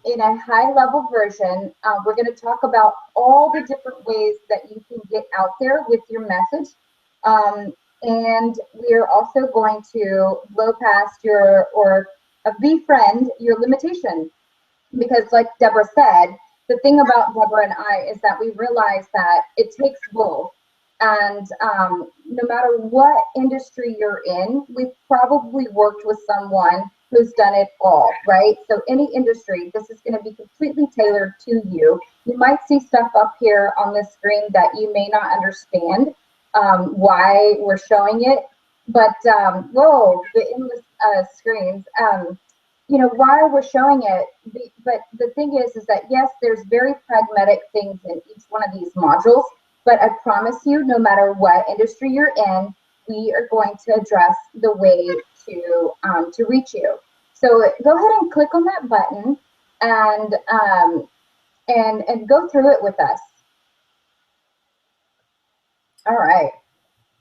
in a high level version. We're going to talk about all the different ways that you can get out there with your message. And we're also going to blow past or befriend your limitation. Because like Deborah said, the thing about Deborah and I is that we realize that it takes both. And no matter what industry you're in, we've probably worked with someone who's done it all, right? So any industry, this is going to be completely tailored to you. You might see stuff up here on the screen that you may not understand why we're showing it. But, whoa, the endless screens. You know, why we're showing it, but the thing is that yes, there's very pragmatic things in each one of these modules, but I promise you, no matter what industry you're in, we are going to address the way to reach you. So go ahead and click on that button and go through it with us. All right.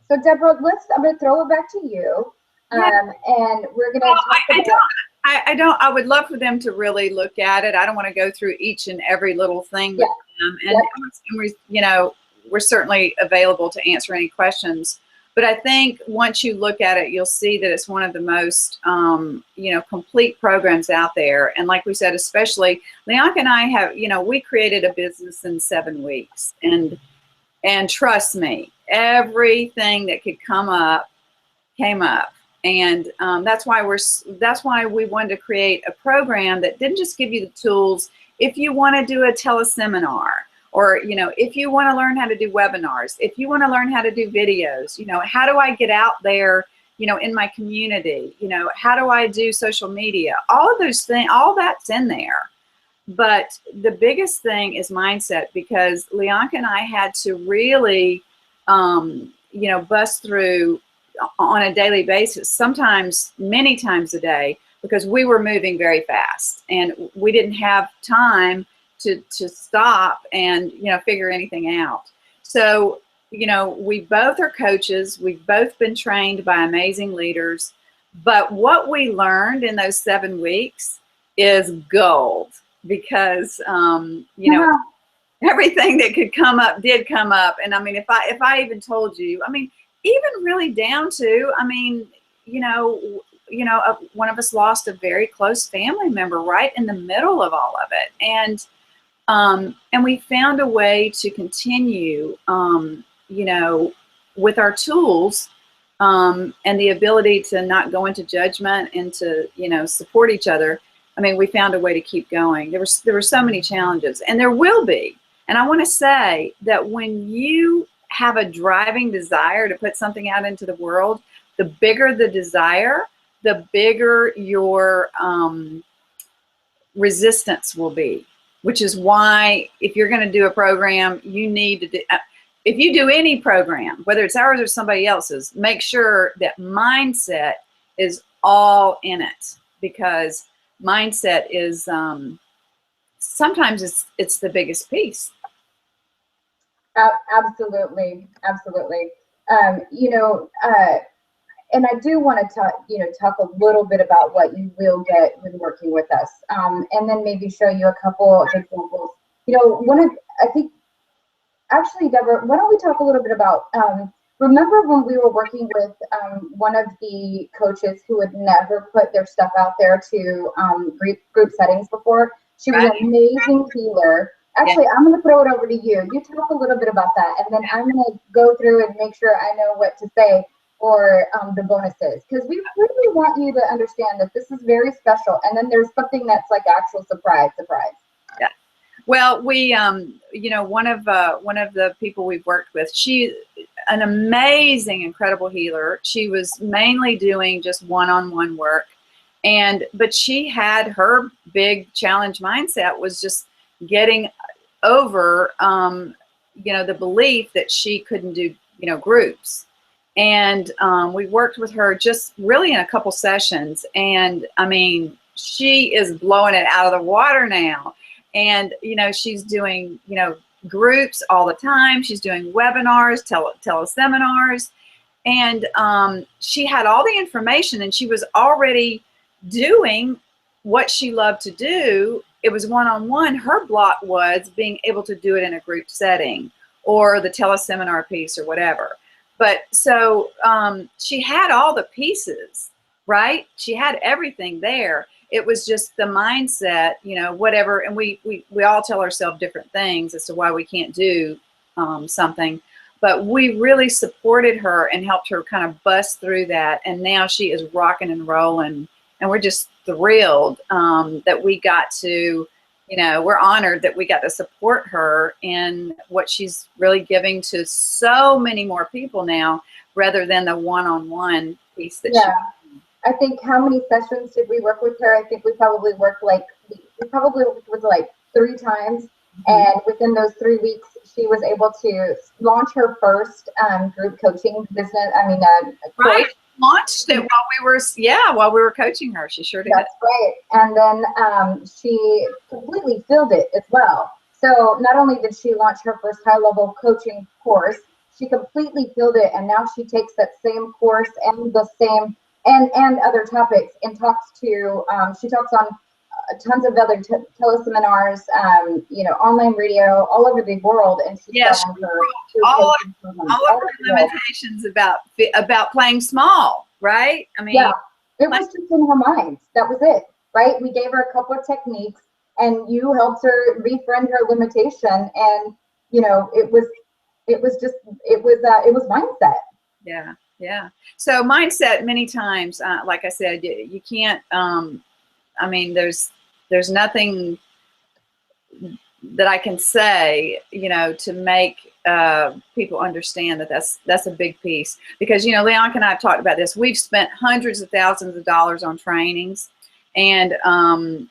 So Deborah, I'm going to throw it back to you, and we're going to talk about. I would love for them to really look at it. I don't want to go through each and every little thing with them. And we, you know, we're certainly available to answer any questions. But I think once you look at it, you'll see that it's one of the most, you know, complete programs out there. And like we said, especially Leonka and I have, you know, we created a business in 7 weeks. And trust me, everything that could come up came up. And that's why we wanted to create a program that didn't just give you the tools. If you want to do a teleseminar, or, you know, if you want to learn how to do webinars, if you want to learn how to do videos, you know, how do I get out there, you know, in my community, you know, how do I do social media? All of those things, all that's in there. But the biggest thing is mindset, because Leonka and I had to really, you know, bust through on a daily basis, sometimes many times a day, because we were moving very fast and we didn't have time to stop and, you know, figure anything out. So, you know, we both are coaches. We've both been trained by amazing leaders. But what we learned in those 7 weeks is gold, because, you know, everything that could come up did come up. And I mean, if I even told you, I mean, even really down to, I mean, you know, one of us lost a very close family member right in the middle of all of it. And we found a way to continue, you know, with our tools, and the ability to not go into judgment and to, you know, support each other. I mean, we found a way to keep going. There were so many challenges, and there will be. And I want to say that when you have a driving desire to put something out into the world, the bigger the desire, the bigger your resistance will be, which is why if you're going to do a program, you need to do, if you do any program, whether it's ours or somebody else's, make sure that mindset is all in it, because mindset is sometimes it's the biggest piece. Absolutely, absolutely. You know, and I do want to talk a little bit about what you will get when working with us, and then maybe show you a couple of examples. You know, I think, actually, Deborah, why don't we talk a little bit about, remember when we were working with one of the coaches who had never put their stuff out there to group settings before? She was an amazing healer. Actually, I'm going to throw it over to you. You talk a little bit about that, and then I'm going to go through and make sure I know what to say for the bonuses, because we really want you to understand that this is very special. And then there's something that's like actual surprise. Yeah. Well, we, you know, one of the people we've worked with, she's an amazing, incredible healer. She was mainly doing just one-on-one work, but she had her big challenge mindset was just getting over, you know, the belief that she couldn't do, you know, groups. And we worked with her just really in a couple sessions. And I mean, she is blowing it out of the water now. And, she's doing, groups all the time. She's doing webinars, teleseminars. And she had all the information, and she was already doing what she loved to do. It was one-on-one. Her block was being able to do it in a group setting or the teleseminar piece or whatever. But so she had all the pieces, right? She had everything there. It was just the mindset, whatever. And we all tell ourselves different things as to why we can't do something. But we really supported her and helped her kind of bust through that. And now she is rocking and rolling. And we're just thrilled that we got to, we're honored that we got to support her in what she's really giving to so many more people now, rather than the one-on-one piece that she. I think, how many sessions did we work with her? I think we probably worked like 3 times. And within those 3 weeks, she was able to launch her first group coaching business. Right. Launched it while we were coaching her. She sure did. That's right. And then she completely filled it as well. So not only did she launch her first high-level coaching course, she completely filled it. And now she takes that same course and the same and other topics and she talks on tons of other teleseminars, online radio all over the world, and she's all of her limitations about playing small, right? I mean, it was just in her mind. That was it, right? We gave her a couple of techniques, and you helped her befriend her limitation, and it was mindset. Yeah. So mindset, many times, like I said, you can't. There's nothing that I can say, to make people understand that that's a big piece. Because, Leonka and I have talked about this. We've spent hundreds of thousands of dollars on trainings, and, not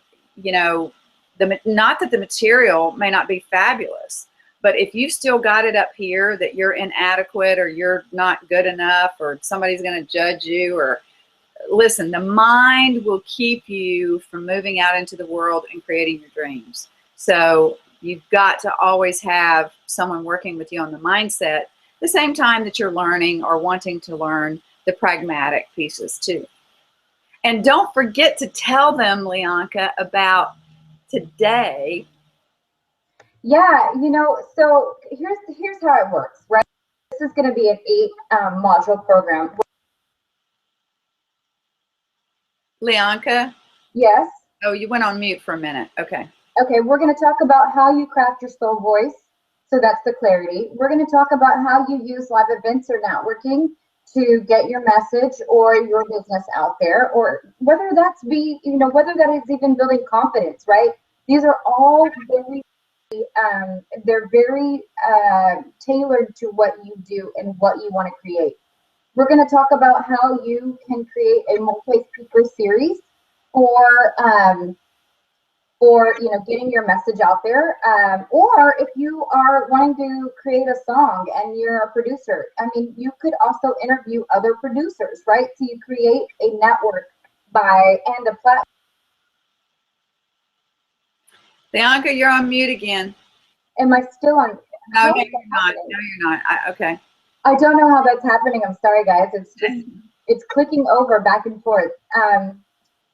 that the material may not be fabulous, but if you still got it up here that you're inadequate or you're not good enough or somebody's going to judge you, or listen, the mind will keep you from moving out into the world and creating your dreams. So you've got to always have someone working with you on the mindset at the same time that you're learning or wanting to learn the pragmatic pieces too. And don't forget to tell them, Leonka, about today. Yeah, so here's how it works, right? This is going to be an 8 module program. Leonka? Yes? Oh, you went on mute for a minute. Okay. Okay, we're going to talk about how you craft your soul voice. So that's the clarity. We're going to talk about how you use live events or networking to get your message or your business out there, or whether that is even building confidence, right? These are all they're very tailored to what you do and what you want to create. We're going to talk about how you can create a multi-speaker series for getting your message out there, or if you are wanting to create a song and you're a producer, you could also interview other producers, right? So you create a network and a platform. Leonka, you're on mute again. Am I still on? No, you're not. No, you're not. Okay. I don't know how that's happening. I'm sorry, guys. It's clicking over back and forth.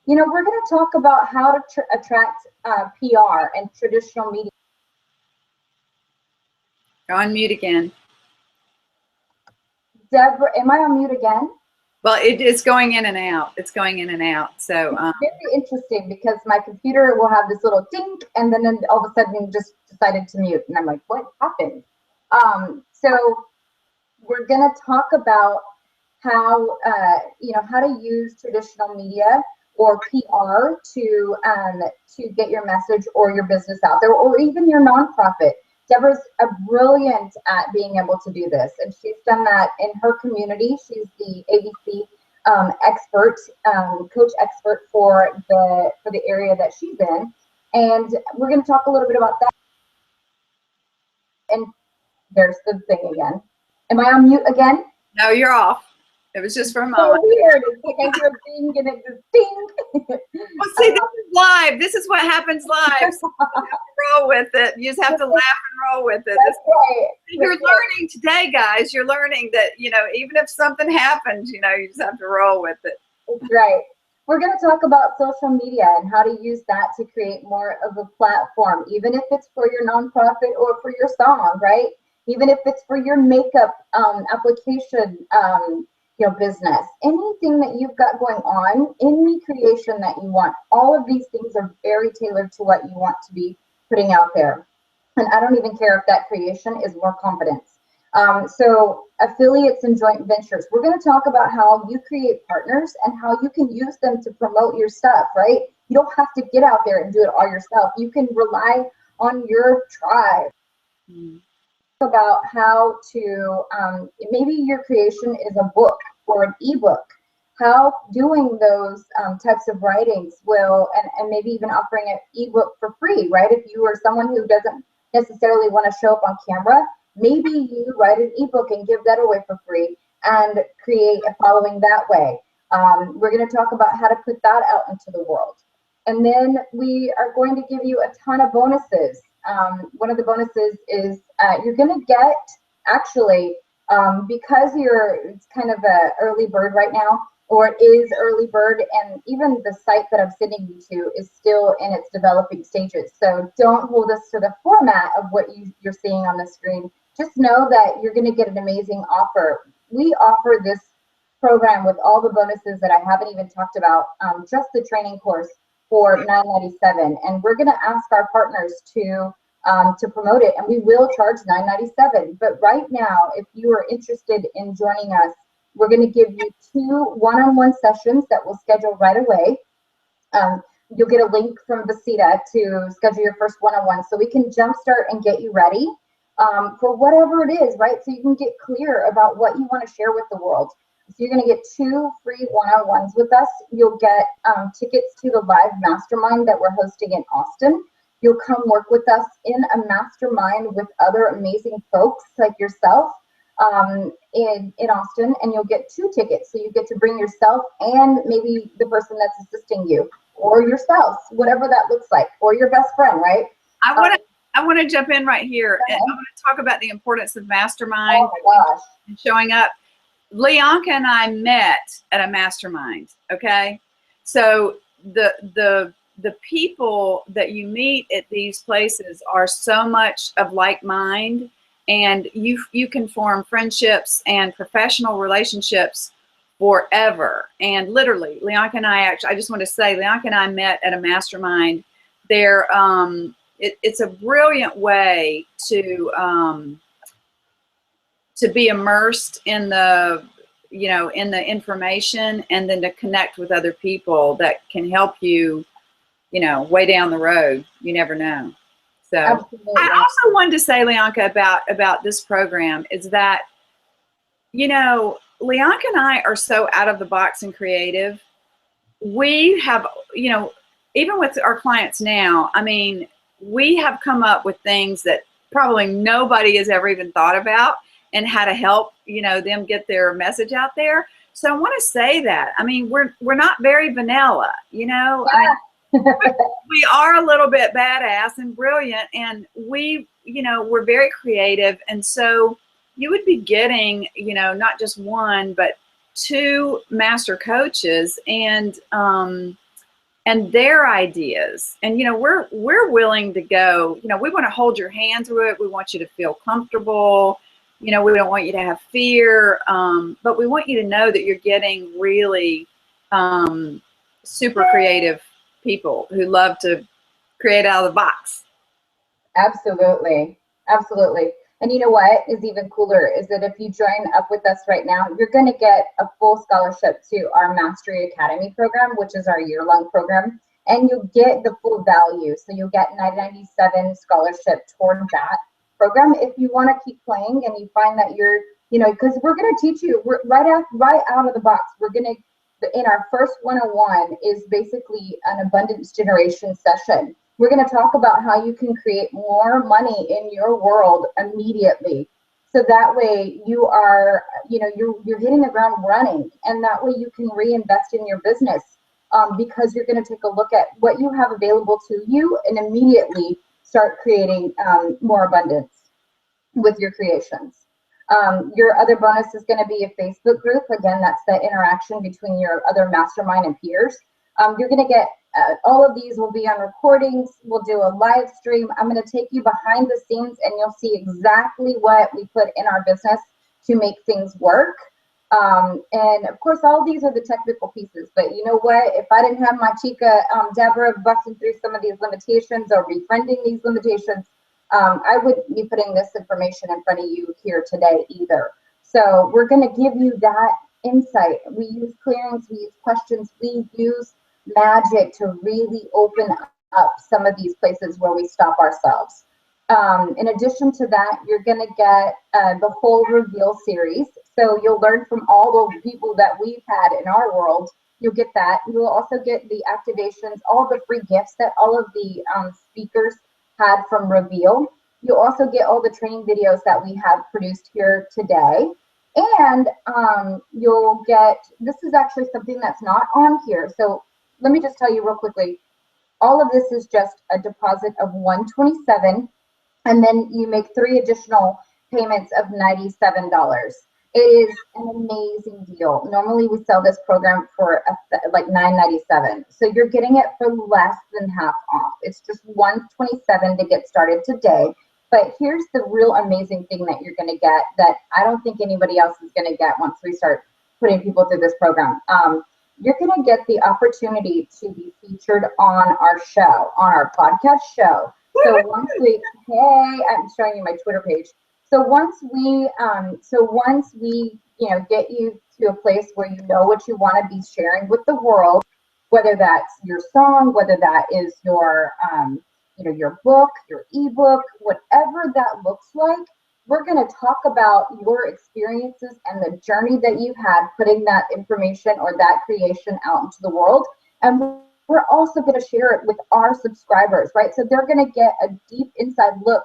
We're going to talk about how to attract PR and traditional media. You're on mute again. Deborah, am I on mute again? Well, it's going in and out. It's going in and out. So it's very interesting because my computer will have this little ding, and then all of a sudden it just decided to mute, and I'm like, what happened? So we're going to talk about how to use traditional media or PR to get your message or your business out there, or even your nonprofit. Deborah's brilliant at being able to do this, and she's done that in her community. She's the ABC expert, coach expert for the area that she's in, and we're going to talk a little bit about that. And there's the thing again. Am I on mute again? No, you're off. It was just for a moment. So weird. It's like I hear a ding and it just ding. Well, see, this is live. This is what happens live. roll with it. You just have to laugh and roll with it. That's right. You're learning today, guys. You're learning that, even if something happens, you just have to roll with it. That's right. We're going to talk about social media and how to use that to create more of a platform, even if it's for your nonprofit or for your song, right? Even if it's for your makeup application, business, anything that you've got going on, any creation that you want, all of these things are very tailored to what you want to be putting out there. And I don't even care if that creation is more confidence. So affiliates and joint ventures, we're going to talk about how you create partners and how you can use them to promote your stuff, right? You don't have to get out there and do it all yourself. You can rely on your tribe. About how to, maybe your creation is a book or an ebook, how doing those types of writings will, and maybe even offering an ebook for free, right? If you are someone who doesn't necessarily want to show up on camera, maybe you write an ebook and give that away for free and create a following that way. We're going to talk about how to put that out into the world. And then we are going to give you a ton of bonuses. One of the bonuses is you're going to get, actually, because it's kind of an early bird right now, or it is early bird, and even the site that I'm sending you to is still in its developing stages. So don't hold us to the format of what you're seeing on the screen. Just know that you're going to get an amazing offer. We offer this program with all the bonuses that I haven't even talked about, just the training course for $9.97, and we're going to ask our partners to promote it, and we will charge $9.97. But right now, if you are interested in joining us, we're going to give you 2 one-on-one sessions that we'll schedule right away. You'll get a link from Vasita to schedule your first one-on-one, so we can jumpstart and get you ready for whatever it is, right? So you can get clear about what you want to share with the world. So you're going to get 2 free one-on-ones with us. You'll get tickets to the live mastermind that we're hosting in Austin. You'll come work with us in a mastermind with other amazing folks like yourself in Austin, and you'll get 2 tickets. So you get to bring yourself and maybe the person that's assisting you, or your spouse, whatever that looks like, or your best friend, right? I want to jump in right here, and I want to talk about the importance of mastermind. Oh my gosh. And showing up. Leonka and I met at a mastermind. Okay, so the people that you meet at these places are so much of like mind, and you can form friendships and professional relationships forever. And literally, Leonka and I I just want to say, Leonka and I met at a mastermind. There, it's a brilliant way to be immersed in the in the information, and then to connect with other people that can help you way down the road. You never know. So absolutely. I also wanted to say, Leonka, about this program is that Leonka and I are so out of the box and creative. We have even with our clients now, I mean, we have come up with things that probably nobody has ever even thought about, and how to help them get their message out there. So I want to say that, I mean, we're not very vanilla, Yeah. we are a little bit badass and brilliant, and we're very creative. And so you would be getting not just 1 but 2 master coaches and their ideas. And we're willing to go. We want to hold your hand through it. We want you to feel comfortable. We don't want you to have fear, but we want you to know that you're getting really super creative people who love to create out of the box. Absolutely. Absolutely. And you know what is even cooler is that if you join up with us right now, you're going to get a full scholarship to our Mastery Academy program, which is our year-long program, and you'll get the full value. So you'll get $9.97 scholarship toward that program if you want to keep playing and you find that you're, because we're going to teach you right out of the box. We're going to, in our first one-on-one is basically an abundance generation session. We're going to talk about how you can create more money in your world immediately. So that way you are, you're hitting the ground running, and that way you can reinvest in your business because you're going to take a look at what you have available to you and immediately start creating more abundance with your creations. Your other bonus is going to be a Facebook group. Again, that's the interaction between your other mastermind and peers. You're going to get all of these will be on recordings. We'll do a live stream. I'm going to take you behind the scenes and you'll see exactly what we put in our business to make things work. And of course, all these are the technical pieces, but you know what? If I didn't have my chica, Deborah, busting through some of these limitations or befriending these limitations, I wouldn't be putting this information in front of you here today either. So we're going to give you that insight. We use clearings, we use questions, we use magic to really open up some of these places where we stop ourselves. In addition to that, you're going to get the whole reveal series. So you'll learn from all those people that we've had in our world. You'll get that. You'll also get the activations, all the free gifts that all of the speakers had from Reveal. You'll also get all the training videos that we have produced here today. And you'll get, this is actually something that's not on here. So let me just tell you real quickly. All of this is just a deposit of $127, and then you make 3 additional payments of $97. It is an amazing deal. Normally we sell this program for like $9.97. So you're getting it for less than half off. It's just $127 to get started today. But here's the real amazing thing that you're going to get that I don't think anybody else is going to get once we start putting people through this program. You're going to get the opportunity to be featured on our show, on our podcast show. So once we, hey, I'm showing you my Twitter page. So once we, get you to a place where you know what you want to be sharing with the world, whether that's your song, whether that is your, your book, your ebook, whatever that looks like, we're going to talk about your experiences and the journey that you've had putting that information or that creation out into the world. And we're also going to share it with our subscribers, right? So they're going to get a deep inside look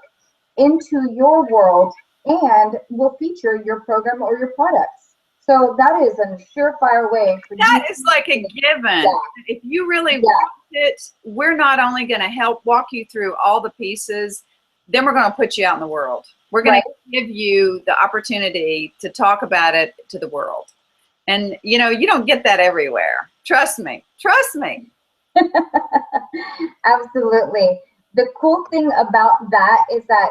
into your world, and we'll feature your program or your products. So that is a surefire way for that is like a given. Yeah. If you really want it, we're not only going to help walk you through all the pieces, then we're going to put you out in the world. We're going to give you the opportunity to talk about it to the world. And you don't get that everywhere. Trust me. Absolutely. The cool thing about that is that,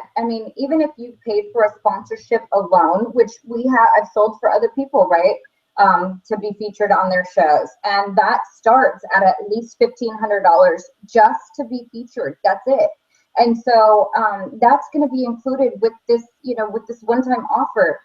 even if you paid for a sponsorship alone, which I've sold for other people, right? To be featured on their shows. And that starts at least $1,500 just to be featured. That's it. And so that's going to be included with this, with this one-time offer.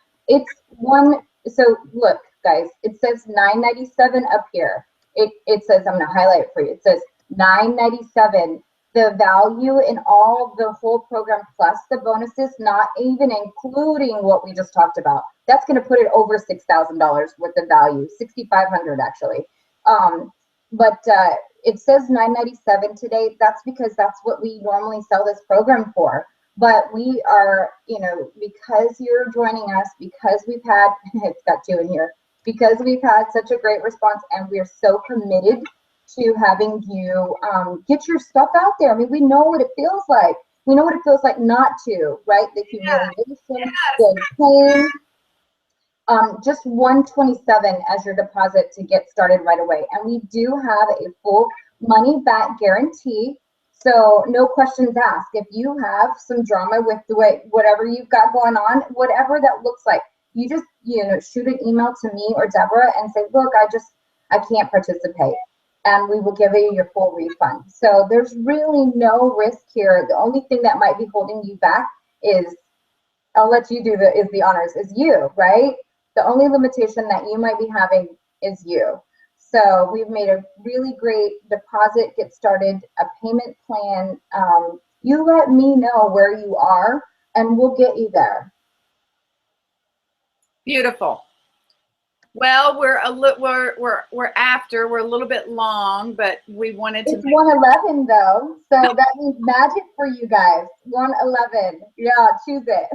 So look, guys, it says $9.97 up here. It says, I'm going to highlight it for you. It says $9.97. The value in all the whole program plus the bonuses, not even including what we just talked about. That's going to put it over $6,000 worth of value, $6,500 actually. But it says $9.97 today. That's because that's what we normally sell this program for. But we are, because you're joining us, because we've had, it's got 2 in here, because we've had such a great response, and we're so committed to having you get your stuff out there. We know what it feels like. We know what it feels like not to, right? The humiliation, the pain. Just $127 as your deposit to get started right away. And we do have a full money back guarantee. So no questions asked. If you have some drama with whatever you've got going on, whatever that looks like, you just, shoot an email to me or Deborah and say, look, I can't participate. And we will give you your full refund. So there's really no risk here. The only thing that might be holding you back is, I'll let you do the honors, is you, right? The only limitation that you might be having is you. So we've made a really great deposit, get started, a payment plan. You let me know where you are and we'll get you there. Beautiful. Well, we're a little bit long, but we wanted to. It's 111 though, so that means magic for you guys. 111. Yeah, choose it.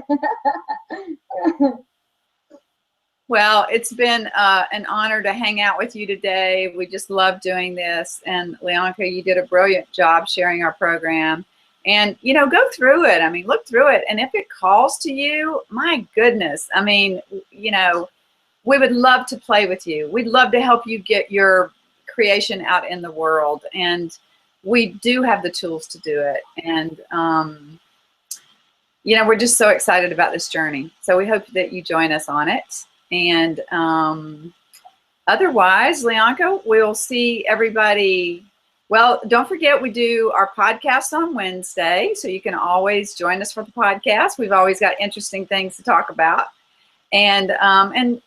Well, it's been an honor to hang out with you today. We just love doing this, and Leonka, you did a brilliant job sharing our program. And, you know, go through it. I mean, look through it. And if it calls to you, my goodness, I mean, you know, we would love to play with you. We'd love to help you get your creation out in the world. And we do have the tools to do it. And, you know, we're just so excited about this journey. So we hope that you join us on it. And otherwise, Leonka, we'll see everybody. Well, don't forget, we do our podcast on Wednesday, so you can always join us for the podcast. We've always got interesting things to talk about. And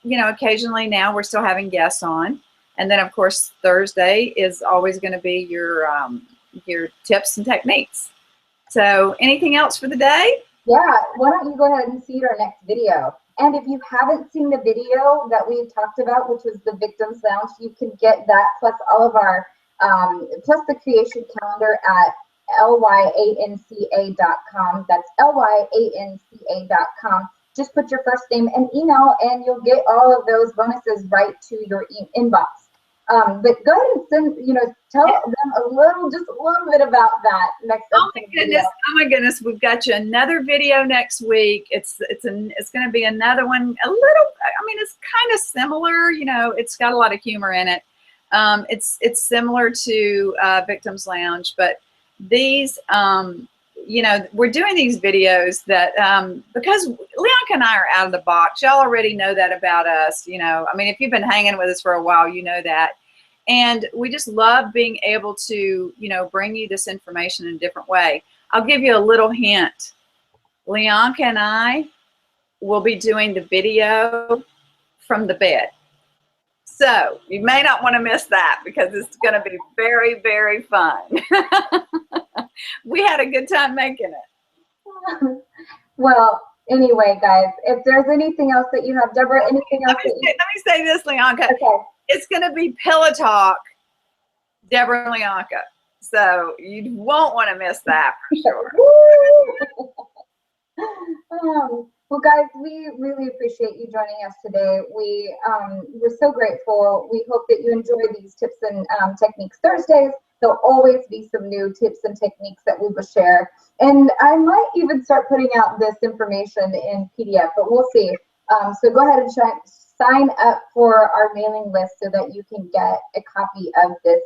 you know, occasionally now we're still having guests on. And then, of course, Thursday is always going to be your tips and techniques. So anything else for the day? Yeah, why don't you go ahead and see our next video. And if you haven't seen the video that we talked about, which was the Victims Lounge, you can get that plus all of our plus the creation calendar at lyanca.com. That's lyanca.com. Just put your first name and email, and you'll get all of those bonuses right to your inbox. But go ahead and send, you know, tell them just a little bit about that next. Oh my goodness! Oh my goodness! We've got you another video next week. It's going to be another one. A little. I mean, it's kind of similar. You know, it's got a lot of humor in it. It's similar to Victims Lounge, but these, you know, we're doing these videos that because Leonka and I are out of the box. Y'all already know that about us. You know, I mean, if you've been hanging with us for a while, you know that. And we just love being able to, you know, bring you this information in a different way. I'll give you a little hint. Leonka and I will be doing the video from the bed. So you may not want to miss that because it's going to be very, very fun. We had a good time making it. Well, anyway, guys, if there's anything else that you have, Deborah, anything else? Let me say this, Leonka. Okay. It's going to be Pillow Talk, Deborah and Leonka. So you won't want to miss that for sure. Well, guys, we really appreciate you joining us today. We're so grateful. We hope that you enjoy these tips and techniques Thursdays. There'll always be some new tips and techniques that we will share. And I might even start putting out this information in PDF, but we'll see. So go ahead and sign up for our mailing list so that you can get a copy of this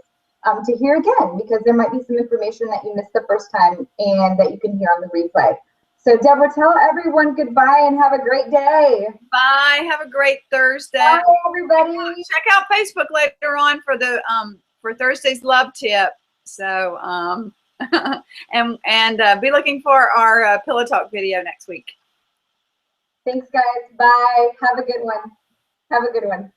to hear again, because there might be some information that you missed the first time and that you can hear on the replay. So Deborah, tell everyone goodbye and have a great day. Bye. Have a great Thursday. Bye, everybody. Check out Facebook later on for the for Thursday's love tip. So and be looking for our Pillow Talk video next week. Thanks, guys. Bye. Have a good one. Have a good one.